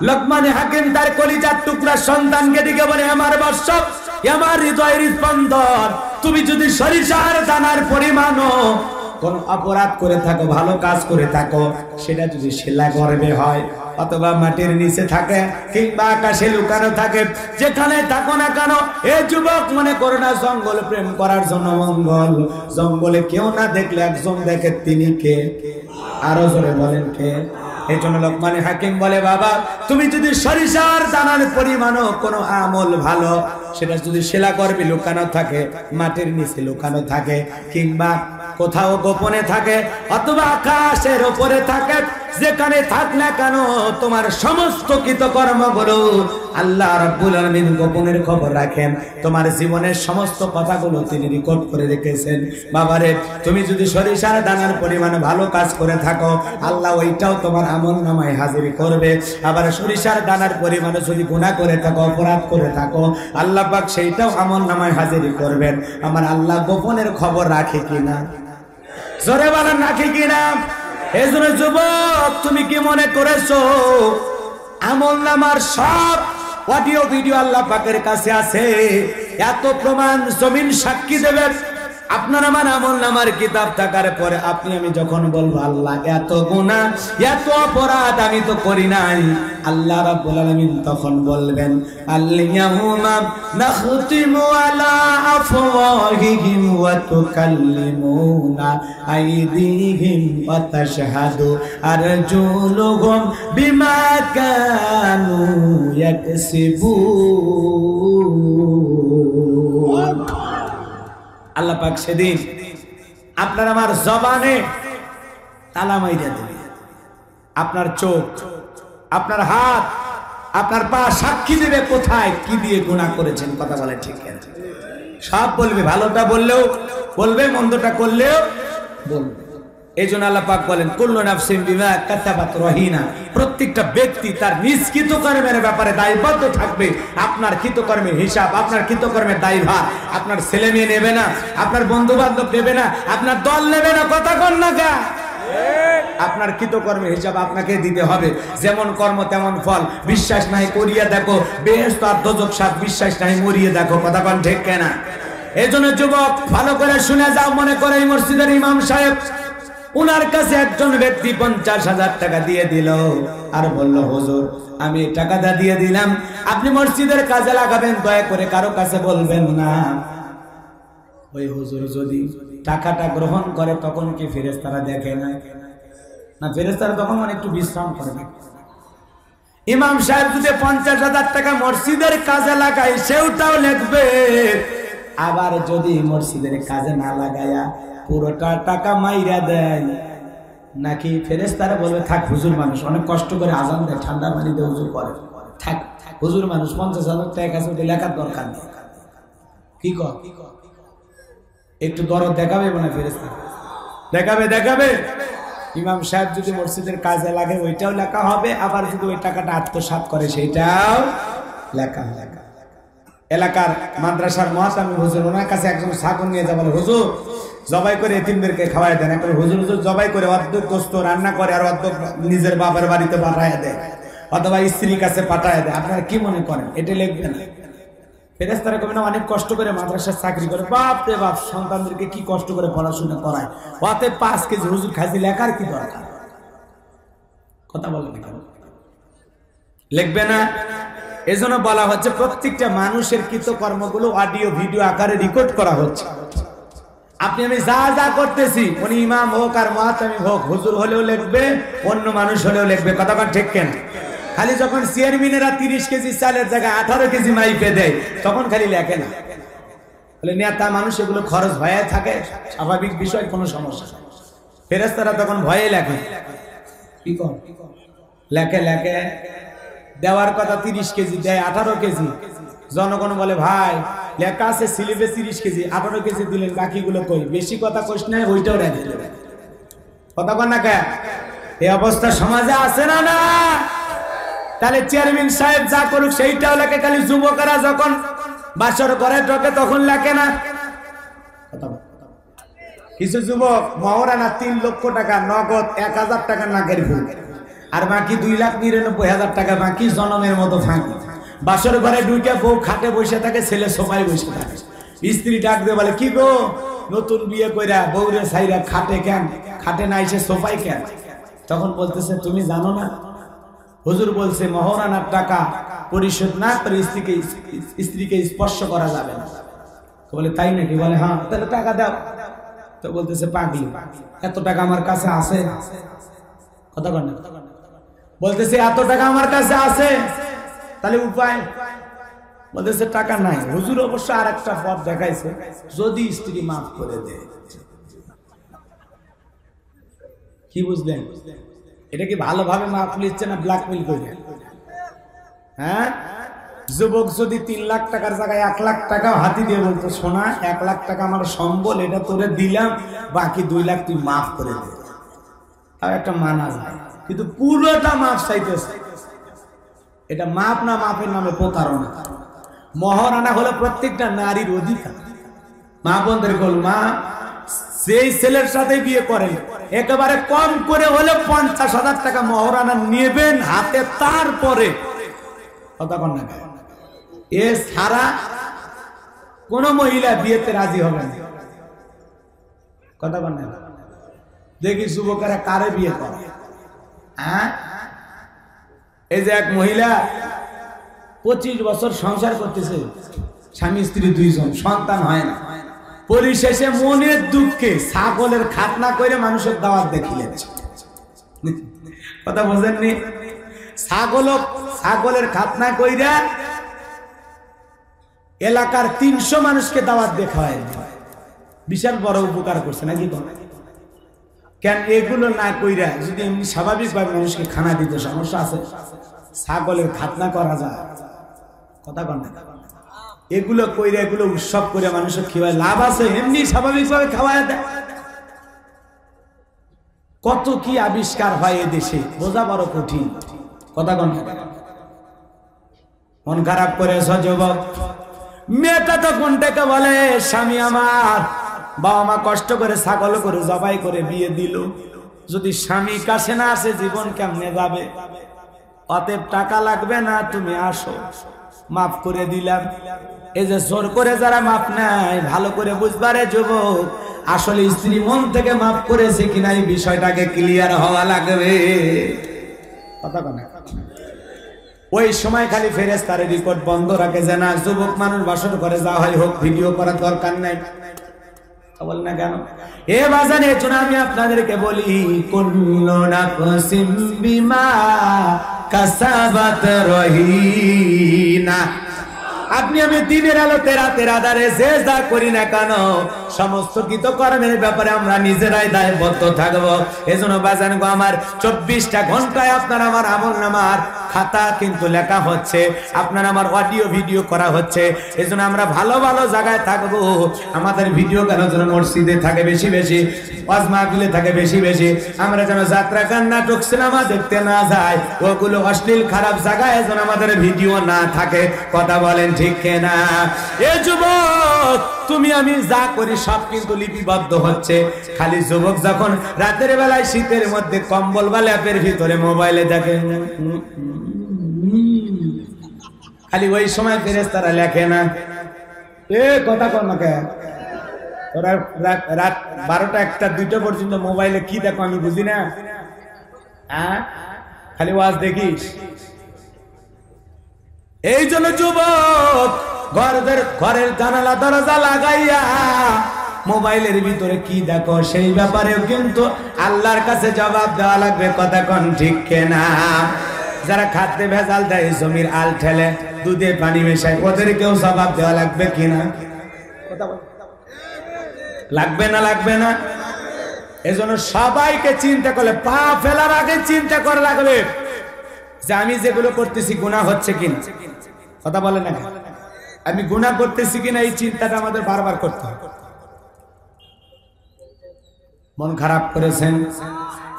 লোকমান হাকিম তার কলিজার টুকরা সন্তানকে দিকে বলে, আমার বৎস, আমার হৃদয়ের স্পন্দন, তুমি যদি সরিষার দানার পরিমাণও কোন অপরাধ করে থাকো, ভালো কাজ করে থাকো, সেটা যদি শিলা গর্ভে হয় অথবা মাটির নিচে থাকে কিংবা আকাশে লুকানো থাকে, যেখানে থাকো না কেন, এ যুবক মনে করো না জঙ্গল প্রেম করার জন্য মঙ্গল। জঙ্গলে কেউ না দেখলে একজন দেখে, তিনি কে? আরো জোরে বলেন কে? এই জন্য লোকমান হাকিম বলে, বাবা তুমি যদি সরিষার দানার পরিমাণও কোনো আমল ভালো, সেটা যদি শিলা গর্ভে লুকানো থাকে, মাটির নিচে লুকানো থাকে, কিংবা কোথাও গোপনে থাকে, অথবা আকাশের উপরে থাকে, যেখানে থাক না কেন, তোমার সমস্ত কৃতকর্মগুলো আল্লাহ রাব্বুল আলামিন গোপনের খবর রাখেন। তোমার জীবনের সমস্ত কথাগুলো তিনি রেকর্ড করে রেখেছেন। বাবারে তুমি যদি সরিষার দানার পরিমাণ ভালো কাজ করে থাকো, আল্লাহ ওইটাও তোমার আমলনামায় হাজির করবে। আবার সরিষার দানার পরিমাণে যদি গুনাহ করে থাকো, অপরাধ করে থাকো, আল্লাহ পাক সেইটাও আমলনামায় হাজির করবেন। আমার আল্লাহ গোপনের খবর রাখে কিনা? জোরে বলেন, রাখে কিনা? এজন্য যুবক, তুমি কি মনে করেছো আমলনামার সব অডিও ভিডিও আল্লাহ পাকের কাছে আছে? এত প্রমাণ জমিন সাক্ষী দেবে। আপনার আমার আমলনামার কিতাব থাকার পরে আপনি আমি যখন বলবো, আল্লাহ এত গুনাহ এত অপরাধ আমি তো করি নাই, আল্লাহ রাব্বুল আলামিন তখন বলবেন, আল-ইয়াউমা নাখতিমু আলা আফওয়াহিহিম ওয়া তুকাল্লিমুনা আইদিহিম ওয়া তাশহাদু আরজুলুহুম বিমা কানু ইয়াকসিবুন। আল্লাহ পাক সেদিন আপনার আমার জবানে তালা মাইরা দেবে। আপনার চোখ, আপনার হাত, আপনার পা সাক্ষী দেবে কোথায় কি দিয়ে গুনাহ করেছেন। কথা বলে ঠিক আছে? সব বলবে, ভালোটা বললেও বলবে, মন্দটা করলেও বলবে। এই জন্য আল্লাহ পাক বলেন, কুল্লু নাফসিন বিমা কাসাবাত রহিনা। প্রত্যেকটা ব্যক্তি তার নিজ কৃতকর্মের ব্যাপারে দায়বদ্ধ থাকবে। আপনার কৃতকর্মের হিসাব, আপনার কৃতকর্মের দায়ভার আপনার ছেলে মেয়ে নেবে না, আপনার বন্ধু বান্ধব নেবে না, আপনার দল নেবে না। কথা কন না গা? আপনার কৃতকর্মের হিসাব আপনাকে দিতে হবে। যেমন কর্ম তেমন ফল। বিশ্বাস নাই করিয়া দেখো, বেহেশত আর দোজখ সাত। বিশ্বাস নাই মরিয়ে দেখো। কথা কন ঠিক কিনা? এই জন্য যুবক ভালো করে শুনে যাও। মনে করে এই মসজিদের ইমাম সাহেব, উনার কাছে একজন ব্যক্তি 50,000 টাকা দিয়ে দিল আর বলল, হুজুর আমি টাকাটা দিয়ে দিলাম, আপনি মসজিদের কাজে লাগাবেন, দয়া করে কারো কাছে বলবেন না। ওই হুজুর যদি টাকাটা গ্রহণ করে তখন কি ফেরেশতারা দেখে না? না, ফেরেশতারা তখন একটু বিশ্রাম করে। ইমাম সাহেব যদি 50,000 টাকা মসজিদের কাজে লাগায়, সেটাও লিখবে। আবার যদি মসজিদের কাজে না লাগায়া পুরোটা টাকা মাইরা দেয়, নাকি ফেরেশতারা বলবে, থাক হুজুর মানুষ অনেক কষ্ট করে আজান দেয়, ঠান্ডা পানি দিয়ে হুজুর করে, থাক হুজুর মানুষ 50,000 টাকা কাছে লেখার দরকার নেই। কি কর, একটু দরদ দেখাবে মানে ফেরেশতা দেখাবে। দেখাবে ইমাম সাহেব যদি মসজিদের কাজে লাগে, ওইটাও লেখা হবে। আবার যদি ওই টাকাটা আত্মসাৎ করে, সেইটাও লেখা। এলাকার মাদ্রাসার মহাতামি হুজুর, ওনার কাছে একজন ছাগল নিয়ে যাবেন, হুজুর জবাই করে এতিমদেরকে খাওয়াই দেন। এখন হুজুর হুজুর জবাই করে অর্ধেক গোস্ত রান্না করে আর অর্ধেক নিজের বাবার বাড়িতে পাঠায় দেয়, অথবা স্ত্রীর কাছে পাঠায় দেয়। আপনারা কি মনে করেন এটা লিখবেন? ফেরেশতারা কবে না, অনেক কষ্ট করে মাদ্রাসার চাকরি করে, বাপ রে বাপ, সন্তানদেরকে কি কষ্ট করে পড়াশোনা করায়, ওতে 5 কেজি হুজুর খাইছি, লেখার কি দরকার? কথা বলেন না কেন? লিখবে না? এজন্য বলা হচ্ছে প্রত্যেকটা মানুষের কৃতকর্মগুলো অডিও ভিডিও আকারে রেকর্ড করা হচ্ছে। আপনি আমি যা যা করতেছি, উনি ইমাম হোক আর মুহাত্তামিম হোক, হুজুর হলেও লিখবে, অন্য মানুষ হলেও লিখবে। কথা কন ঠিক কেন? খালি যখন চেয়ারম্যানেরা 30 কেজি চালের জায়গায় 18 কেজি মাইপে দেয়, তখন খালি লেখে না। বলে নেতা মানুষ, এগুলো খরচ ভয়ে থাকে, স্বাভাবিক বিষয়, কোনো সমস্যা। ফেরেশতারা তখন ভয়ে লেখে, কি কর লেখে লেখে দেওয়ার কথা 30 কেজি দেয় 18 কেজি। জনগণ বলে ভাই লেখা আছে স্লিপে 30 কেজি, 18 কেজি দিলেন, বাকিগুলো কই? বেশি কথা কইস না, ওইটাও রেখে দেবে। কথা কন না কে? এই অবস্থা সমাজে আছে না? না। তাহলে চেয়ারম্যান সাহেব যা করুক সেইটাও লেখে, খালি যুবকেরা যখন বাসর ঘরে ঢোকে তখন লেখে না। কিছু যুবক মহারানা 3 লক্ষ টাকা নগদ, 1000 টাকা নাকের ফুল, আর বাকি 2,99,000 টাকা বাকি জনমের মতো ফাঁকি। বাসর ঘরে ঢুকে বউ খাটে বসে থাকে, ছেলে সোফায় বসে থাকে। স্ত্রী ডাক দিয়ে বলে, কি গো নতুন বিয়ে কইরা বউরে ছাইরা খাটে কেন? খাটে না এসে সোফায় কেন? তখন বলতেছে, তুমি জানো না হুজুর বলছে মহারানার টাকা পরিশোধ না করে স্ত্রীকে স্পর্শ করা যাবে না। বলে তাই নাকি? বলে হ্যাঁ। তাহলে টাকা দাও। তো বলতেছে, পাগলি, এত টাকা আমার কাছে আছে? কথা কন না? বলতেছে এত টাকা আমার কাছে আছে, তাহলে উপায়? বলতেছে টাকা নাই। হুজুর অবশ্য আর একটা পথ দেখাইছে, যদি স্ত্রী মাফ করে দেয়। কি বুঝলেন? এটা কি ভালোভাবে মাফ লিখছে না ব্ল্যাকমেল করে? হ্যাঁ, যুবক যদি 3 লাখ টাকার জায়গায় 1 লাখ টাকা হাতি দিয়ে বলতো, সোনা 1 লাখ টাকা আমার সম্বল, এটা তোরে দিলাম, বাকি 2 লাখ তুই মাফ করে দে, আর একটা মানা যায়। কিন্তু পুরোটা মাফ চাইতেছে। এটা মাপ না, মাপের নামে প্রতারণা। মহারানা হলো প্রত্যেকটা নারীর অধিকার। মা বোনদের বল, মা সেই ছেলের সাথে বিয়ে করেন, একেবারে কম করে হলে 50,000 টাকা মহারানা নেবেন হাতে, তারপরে কথা কন না। এ ছাড়া কোন মহিলা বিয়েতে রাজি হবে না। কথা কন না। দেখি যুবকেরা কারে বিয়ে করে। হ্যাঁ, এই যে এক মহিলা 25 বছর সংসার করতেছে, স্বামী স্ত্রী 2 জন, সন্তান হয় না। পরিশেষে মনের দুঃখে ছাগলের খাতনা করে মানুষের দাওয়াত দেখিলেন। কথা বোঝেননি? ছাগলের খাতনা কইরা এলাকার 300 মানুষকে দাওয়াত দেখায়। বিশাল বড় উপকার করছে নাকি? কেন এগুলো না কইরা যদি এমনি স্বাভাবিকভাবে মানুষকে খানা দিতে সমস্যা আছে? ছাগলের খাতনা করা যায়? কথা কন না। এগুলো কইরা, এগুলো উৎসব করে মানুষের খাওয়ায় লাভ আছে? এমনি স্বাভাবিকভাবে খাওয়ায় দেয়। কত কি আবিষ্কার হয় এ দেশে, বোঝা বড় কঠিন। কথা কন না। মন খারাপ করে যুবক, মেয়েটা তো কোনটাকে বলে, স্বামী আমার, বাবা মা কষ্ট করে ছাগল করে জবাই করে বিয়ে দিল, যদি স্বামী কাছে না আসে জীবন কেমনে যাবে? অতএব টাকা লাগবে না, তুমি আসো, মাফ করে দিলাম। এই যে জোর করে যারা মাফ নেয়, ভালো করে বুঝবারে যুবক, আসলে স্ত্রী মন থেকে মাফ করেছে কিনা এই বিষয়টাকে ক্লিয়ার হওয়া লাগবে। কথা কন। ওই সময় খালি ফেরেশতার রিপোর্ট বন্ধ রাখে যে না, যুবক মানুষ বাসর করে যা হয় হোক, ভিডিও করার দরকার নাই। বল না কেন? এ বাজান, এর জন্য আমি আপনাদেরকে বলি, কুল্লু নাফসিন বিমা কাসাবাত রহিনা। আপনি আমি দিনের আলোতে রাতের আধারে যে যা করি না কেন, সমস্ত কৃতকর্মের ব্যাপারে আমরা নিজেরাই দায়বদ্ধ থাকবো। এজন্য বাজান গো আমার, 24টা ঘন্টায় আপনার আমার আমলনামার খাতা কিন্তু লেখা হচ্ছে, আপনার আমার অডিও ভিডিও করা হচ্ছে। এজন্য আমরা ভালো ভালো জায়গায় থাকবো। আমাদের ভিডিও কেন যেন মসজিদে থাকে বেশি বেশি, ওয়াজ মাহফিলে থাকে বেশি বেশি। আমরা যেন যাত্রা গান নাটক সিনেমা দেখতে না যাই, ওগুলো অশ্লীল খারাপ জায়গায় যেন আমাদের ভিডিও না থাকে। কথা বলেন ঠিক না? এ যুবক, তুমি আমি যা করি সব কিন্তু লিপিবদ্ধ হচ্ছে। খালি যুবক যখন রাতের বেলায় শীতের মধ্যে কম্বল বা ল্যাপের ভিতরে মোবাইলে দেখে, খালি ওই সময় ফেরেশতারা লেখে না। এ কথা কর না কে? তোরা রাত 12টা 1টা 2টা পর্যন্ত মোবাইলে কি দেখো আমি বুঝি না? হ্যাঁ, খালি ওয়াজ দেখিস। এই জন্য যুবক, ঘরের জানালা দরজা লাগাইয়া মোবাইলের ভিতরে কি দেখো সেই ব্যাপারেও কিন্তু আল্লাহর কাছে জবাব দেওয়া লাগবে। কথা কোন ঠিক কিনা? যারা খাদ্যে ভেজাল দেয়, জমির আল ঠেলে, দুধে পানি মেশায়, ওদেরকেও জবাব দেওয়া লাগবে কিনা? লাগবে না লাগবে না? এজন্য সবাইকে চিন্তা করলে, পা ফেলার আগে চিন্তা করা লাগবে যে আমি যেগুলো করতেছি গুনাহ হচ্ছে কিনা। কথা বলে না, আমি গুনাহ করতেছি কিনা এই চিন্তাটা আমাদের বারবার করতে হবে। মন খারাপ করেছেন,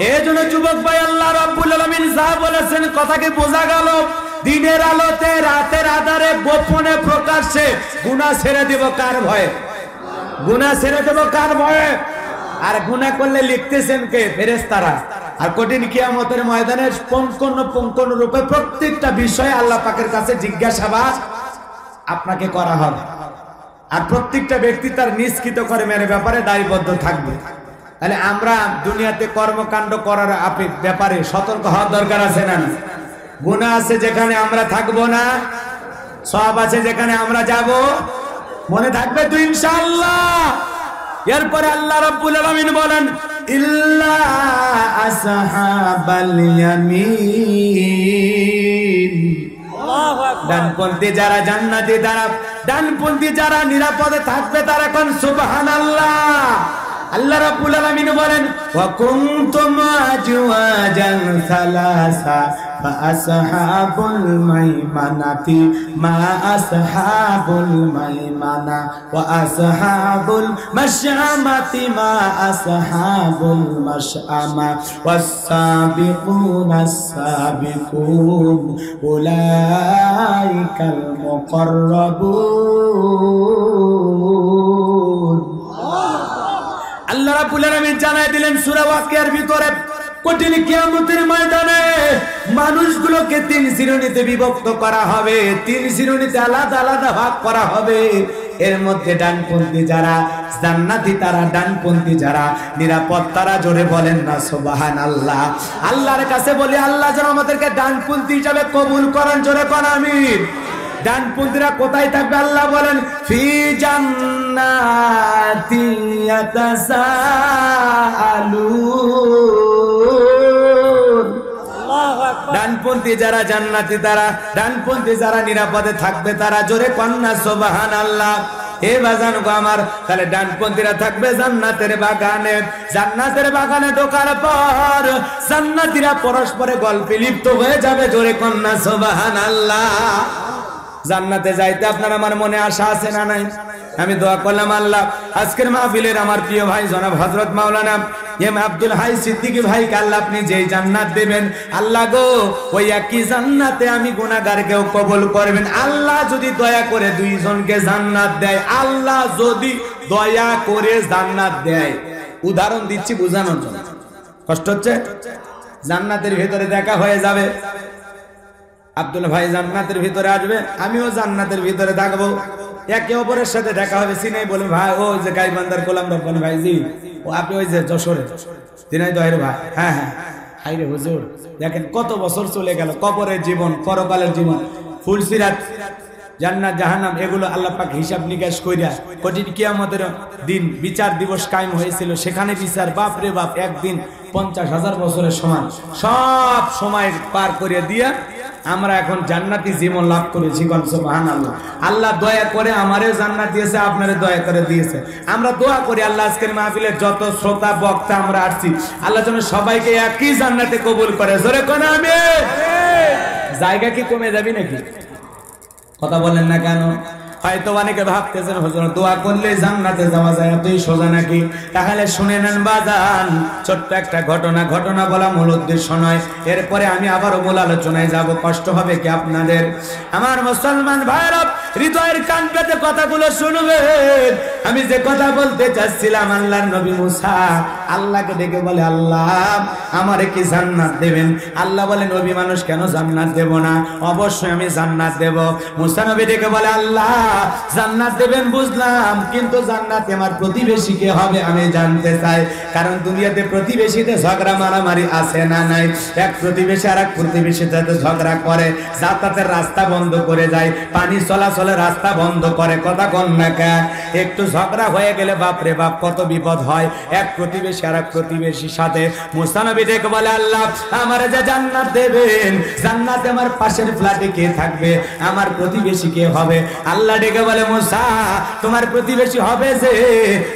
এই জন্য যুবক ভাই আল্লাহ রাব্বুল আলামিন যা বলেছেন কথাকে বোঝা গেল। দিনের আলোতে রাতের আধারে গোপনে প্রকাশ্যে গুনাহ ছেড়ে দেব কার ভয়ে? গুনাহ ছেড়ে দেব কার ভয়ে? আর গুনাহ করলে লিখতেছেন কে? ফেরেশতারা। আর কঠিন কিয়ামতের ময়দানে পঙ্কন রূপে প্রত্যেকটা বিষয়ে আল্লাহ পাকের কাছে জিজ্ঞাসাবাদ আপনাকে করা হবে। আর প্রত্যেকটা ব্যক্তি তার নিষ্কৃত কর্মের ব্যাপারে দায়বদ্ধ থাকবে। তাহলে আমরা দুনিয়াতে কর্মকাণ্ড করার ব্যাপারে সতর্ক হওয়ার দরকার আছে না? গুনাহ আছে যেখানে আমরা থাকবো না, সওয়াব আছে যেখানে আমরা যাব। মনে থাকবে তো ইনশাআল্লাহ। এরপরে আল্লাহ রাব্বুল আলামিন বলেন ইল্লা আসহাবাল ইয়ামিন। ডানপন্থী যারা জান্নাতি, তারা ডানপন্থী যারা নিরাপদে থাকবে তারা কোন সুবহানাল্লাহ। আল্লাহ রাব্বুল আলামিন বলেন ওয়া কুনতুম আজওয়াজান সালাসা ফা আসহাবুল মাইমানাতি মা আসহাবুল মাইমানা ওয়া আসহাবুল মাশআমাতি মা আসহাবুল মাশআমা ওয়াস সাবিকুনাস সাবিকুন উলাইকাল মুকাররাবুন। আল্লাহ রাব্বুল আলামিন জানায় দিলেন সূরা ওয়াকিয়ার ভিতরে, কঠিন কিয়ামতের ময়দানে মানুষগুলোকে তিন শ্রেণীতে বিভক্ত করা হবে, তিন শ্রেণীতে আলাদা আলাদা ভাগ করা হবে। এর মধ্যে ডানপন্থী যারা জান্নাতি, তারা ডানপন্থী যারা নিরাপদ, তারা জোরে বলেন না সুবহানাল্লাহ। আল্লাহর কাছে বলি আল্লাহ যেন আমাদেরকে ডানপন্থী হিসাবে কবুল করেন, জোরে কোন আমিন। ডানপন্থীরা কোথায় থাকবে? আল্লাহ বলেন ফি জান্নাতি ইয়াতাসাআলুন। ডানপন্থী যারা জান্নাতি, তারা ডানপন্থী যারা নিরাপদে থাকবে, তারা জোরে কন্যা সুবহানাল্লাহ। হে বাজান গো আমার, তাহলে ডানপন্থীরা থাকবে জান্নাতের বাগানে। জান্নাতের বাগানে ঢোকার পর জান্নাতীরা পরস্পরে গল্পে লিপ্ত হয়ে যাবে, জোরে কন্যা সুবহানাল্লাহ। জান্নাতে যাইতে আপনার আমার মনে আশা আছে না নাই? আমি দোয়া করলাম আল্লাহ আজকের মাহফিলের আমার প্রিয় ভাই জনাব হযরত মাওলানা এম আব্দুল হাই সিদ্দিকী ভাইকে আল্লাহ আপনি যেই জান্নাত দেবেন, আল্লাহ গো ওই একই জান্নাতে আমি গুনাহগারকেও কবুল করবেন। আল্লাহ যদি দয়া করে দুইজনকে জান্নাত দেয়, আল্লাহ যদি দয়া করে জান্নাত দেয়, উদাহরণ দিচ্ছি বোঝানোর জন্য, কষ্ট হচ্ছে? জান্নাতের ভিতরে দেখা হয়ে যাবে, আব্দুল ভাই জান্নাতের ভিতরে আসবে, আমিও জান্নাতের ভিতরে থাকবো, একে অপরের সাথে দেখা হবে। সিনাই বলে ভাই ও যে গাইবান্ধার গোলাম রব্বানী ভাইজি, ও আপনি ওই যে যশোরে ঝিনাইদহের ভাই। হ্যাঁ হ্যাঁ, হাই রে হুজুর, দেখেন কত বছর চলে গেল, কবরের জীবন, পরকালের জীবন, ফুলসিরাত, জান্নাত জাহান্নাম, এগুলো আল্লাহ পাক হিসাব নিকাশ কইরা কঠিন কিয়ামতের দিন বিচার দিবস কায়েম হয়েছিল, সেখানে বিচার, বাপ রে বাপ, একদিন 50,000 বছরের সমান, সব সময় পার করে দিয়া আমরা এখন জান্নাতি জীবন লাভ করেছি। সুবহানাল্লাহ। আল্লাহ দয়া করে আমারও জান্নাত দিয়েছে, আপনারে দয়া করে দিয়েছে। আমরা দোয়া করি আল্লাহ আজকের মাহফিলের যত শ্রোতা বক্তা আমরা আসছি, আল্লাহ যেন সবাইকে একই জান্নাতে কবুল করে, জোরে কোন আমিন। জায়গা কি কমে যাবে নাকি? কথা বলেন না কেন? হয়তো অনেকে ভাবতেছেন হুজুর দোয়া করলে জান্নাতে যাওয়া যায়, এতই সোজা নাকি? তাহলে শুনে নেন বাজান, ছোট্ট একটা ঘটনা বলা মূল উদ্দেশ্য নয়। এরপরে আমি আবারও মূল আলোচনায় যাব, কষ্ট হবে কি আপনাদের? আমার মুসলমান ভাইরা হৃদয়ের কান পেতে কথাগুলো শুনবেন। আমি যে কথা বলতে চাচ্ছিলাম, আল্লাহর নবী মুসা আল্লাহকে ডেকে বলে, আল্লাহ আমারে কি জান্নাত দেবেন? আল্লাহ বলে, নবী মানুষ কেন জান্নাত দেব না? অবশ্যই আমি জান্নাত দেব। মুসা নবী ডেকে বলে, আল্লাহ জান্নাত দেবেন বুঝলাম, কিন্তু জান্নাতে আমার প্রতিবেশী কে হবে আমি জানতে চাই। কারণ দুনিয়াতে প্রতিবেশীতে ঝগড়া মারামারি আছে না নাই? এক প্রতিবেশী আর এক প্রতিবেশীর সাথে ঝগড়া করে, যাতায়াতের রাস্তা বন্ধ করে যায়, পানি চলাচলের রাস্তা বন্ধ করে, কথা কন না কে? একটু ঝগড়া হয়ে গেলে বাপরে বাপ কত বিপদ হয়। এক প্রতিবেশী আর এক প্রতিবেশীর সাথে মুসা নবী ডেকে বলে, আল্লাহ আমার যে জান্নাত দেবেন, জান্নাতে আমার পাশের ফ্ল্যাটে কে থাকবে, আমার প্রতিবেশী কে হবে? আল্লাহ ডেকে বলে, মুসা তোমার প্রতিবেশী হবে যে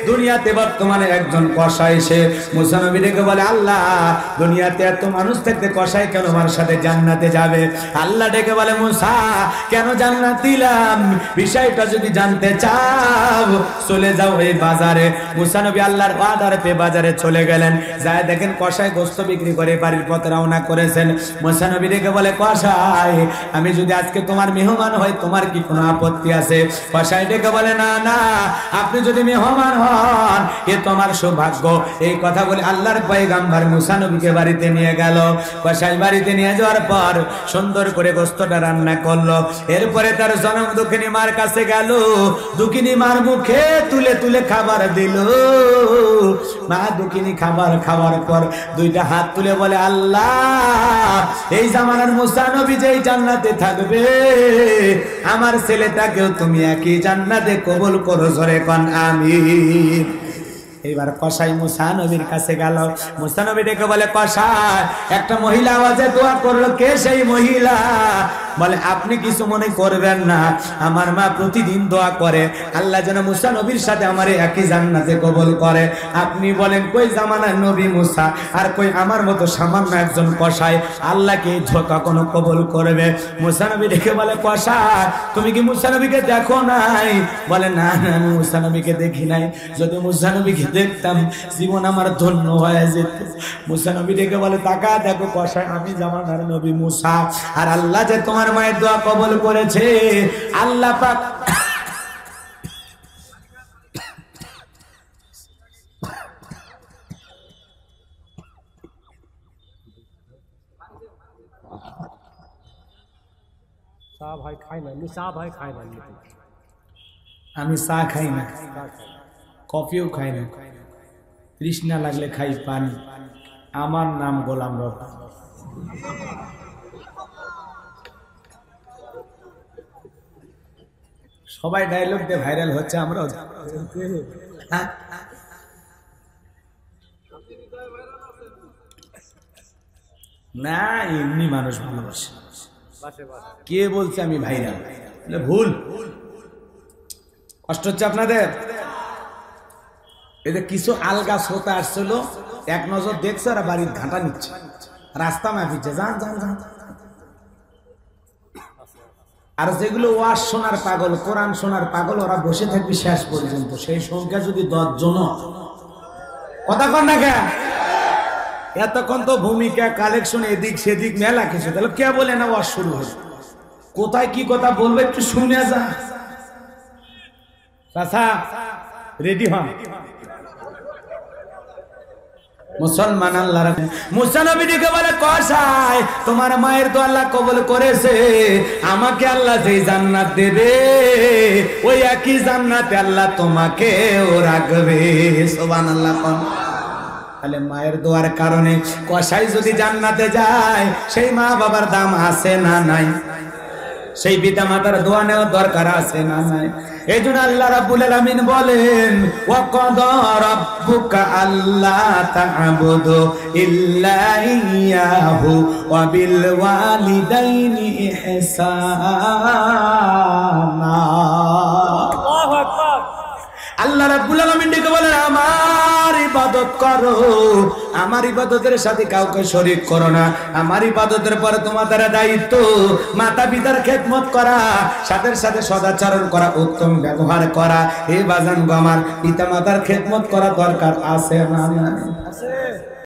দুনিয়াতে বর্তমানে একজন কসাই। সে মুসা নবী ডেকে বলে, আল্লাহ দুনিয়াতে এত মানুষ থাকতে কসাই কেন আমার সাথে জান্নাতে যাবে? আল্লাহ ডেকে বলে, মুসা কেন জান্নাত দিলাম বিষয়টা যদি জানতে চাও চলে যাও এই বাজারে। মুসা নবী আল্লাহর ওয়াদার পেয়ে বাজারে চলে গেলেন, যায় দেখেন কসাই গোশত বিক্রি করে বাড়ির পথে রওনা করেছেন। মুসা নবী ডেকে বলে, কসাই আমি যদি আজকে তোমার মেহমান হই তোমার কি কোনো আপত্তি আছে? কসাই ডেকে বলে, না না, আপনি যদি মেহমান হন এ তোমার সৌভাগ্য। এই কথা বলে আল্লাহর পয়গম্বর মুসা নবীকে বাড়িতে নিয়ে গেল। কসাই বাড়িতে নিয়ে যাওয়ার পর সুন্দর করে গোশতটা রান্না করলো। এরপরে তার জনম দুঃখিনী মার কাছে গেল, দুঃখিনী মার মুখে তুলে তুলে খাবার দিল। মা দুঃখিনী খাবার খাওয়ার পর দুইটা হাত তুলে বলে, আল্লাহ এই জামানার মুসা নবী যেই জান্নাতে থাকবে আমার ছেলেটাকেও তুমি একই জান্নাতে কবুল করো, জোরে কোন আমিন। এবার কসাই মুসা নবীর কাছে গেল। মুসা নবী ডেকে বলে, কসাই একটা মহিলা আওয়াজে দোয়া করলো, কে সেই মহিলা? বলে, আপনি কিছু মনে করবেন না, আমার মা প্রতিদিন দোয়া করে আল্লাহ যেন মুসা নবীর সাথে আমার একই জান্নাতে কবুল করে। আপনি বলেন কই জামানার নবী মুসা আর কই আমার মতো সামান্য একজন কসাই আল্লাহকে কখনো কবুল করবে? মুসা নবী ডেকে বলে, কসাই তুমি কি মুসা নবীকে দেখো নাই? বলে, না না আমি মুসা নবীকে দেখি নাই, যদি মুসা নবীকে দেখতাম জীবন আমার ধন্য হয়ে যেত। মুসা নবী ডেকে বলে, তাকা দেখো কসাই আমি জামানার নবী মুসা, আর আল্লাহ যে তোমার মায়ের দোয়া কবুল করেছে। আল্লাহ পাক চা ভাই খাই না, চা ভাই খাই না, আমি চা খাই না, কফিও খাই না, তৃষ্ণা লাগলে খাই পানি। আমার নাম গোলাম রব্বানী। সবাই ডায়লগ দিয়ে ভাইরাল হচ্ছে, আমরাও না, এমনি মানুষ ভালোবাসে। কে বলছে আমি ভাইরাল? ভুল। কষ্ট হচ্ছে আপনাদের? এদের কিছু আলগা শ্রোতা আসছিল, এক নজর দেখছে আর বাড়ির ঘাটা নিচ্ছে, রাস্তা মাপিচ্ছে, যান যান যান। আর যেগুলো ওয়াজ শোনার পাগল, কোরআন শোনার পাগল, ওরা বসে থাকবে শেষ পর্যন্ত। সেই সংখ্যা যদি 10 জন, কথা কন না কে? এতক্ষণ তো ভূমিকা কালেকশন এদিক সেদিক মেলা কিছু, তাহলে কে বলে না ওয়াজ শুরু হল? কোথায় কি কথা বলবে একটু শুনে যা। চাচা রেডি হন। মুসলমান আল্লাহ মুসা নবী ডেকে বলে, কসাই তোমার মায়ের তো আল্লাহ কবুল করেছে, আমাকে আল্লাহ যেই জান্নাত দেবে ওই একই জান্নাতে আল্লাহ তোমাকেও রাখবে। সুবহানাল্লাহ। তাহলে মায়ের দোয়ার কারণে কসাই যদি জান্নাতে যায় সেই মা বাবার দাম আছে না নাই? সেই পিতা মাতার দোয়া নেওয়ার দরকার আছে না নাই? এই জন্য আল্লাহ রাব্বুল আলামিন বলেন, ওয়া ক্বাদা রাব্বুকা আল্লা তা'বুদু ইল্লা ইয়্যাহু ওয়া বিল ওয়ালিদাইনি ইহসানা। আল্লাহু আকবার। আল্লাহ রাব্বুল আলামিন ডেকে বলেন, আমার ইবাদত করো, আমার ইবাদতের সাথে কাউকে শরীক করো না। আমার ইবাদতের পরে তোমাদের দায়িত্ব মাতা পিতার খেদমত করা, সাথে সাথে সদাচরণ করা, উত্তম ব্যবহার করা। এই বাজান গো, আমার পিতা মাতার খেদমত করা দরকার আছে না? আছে।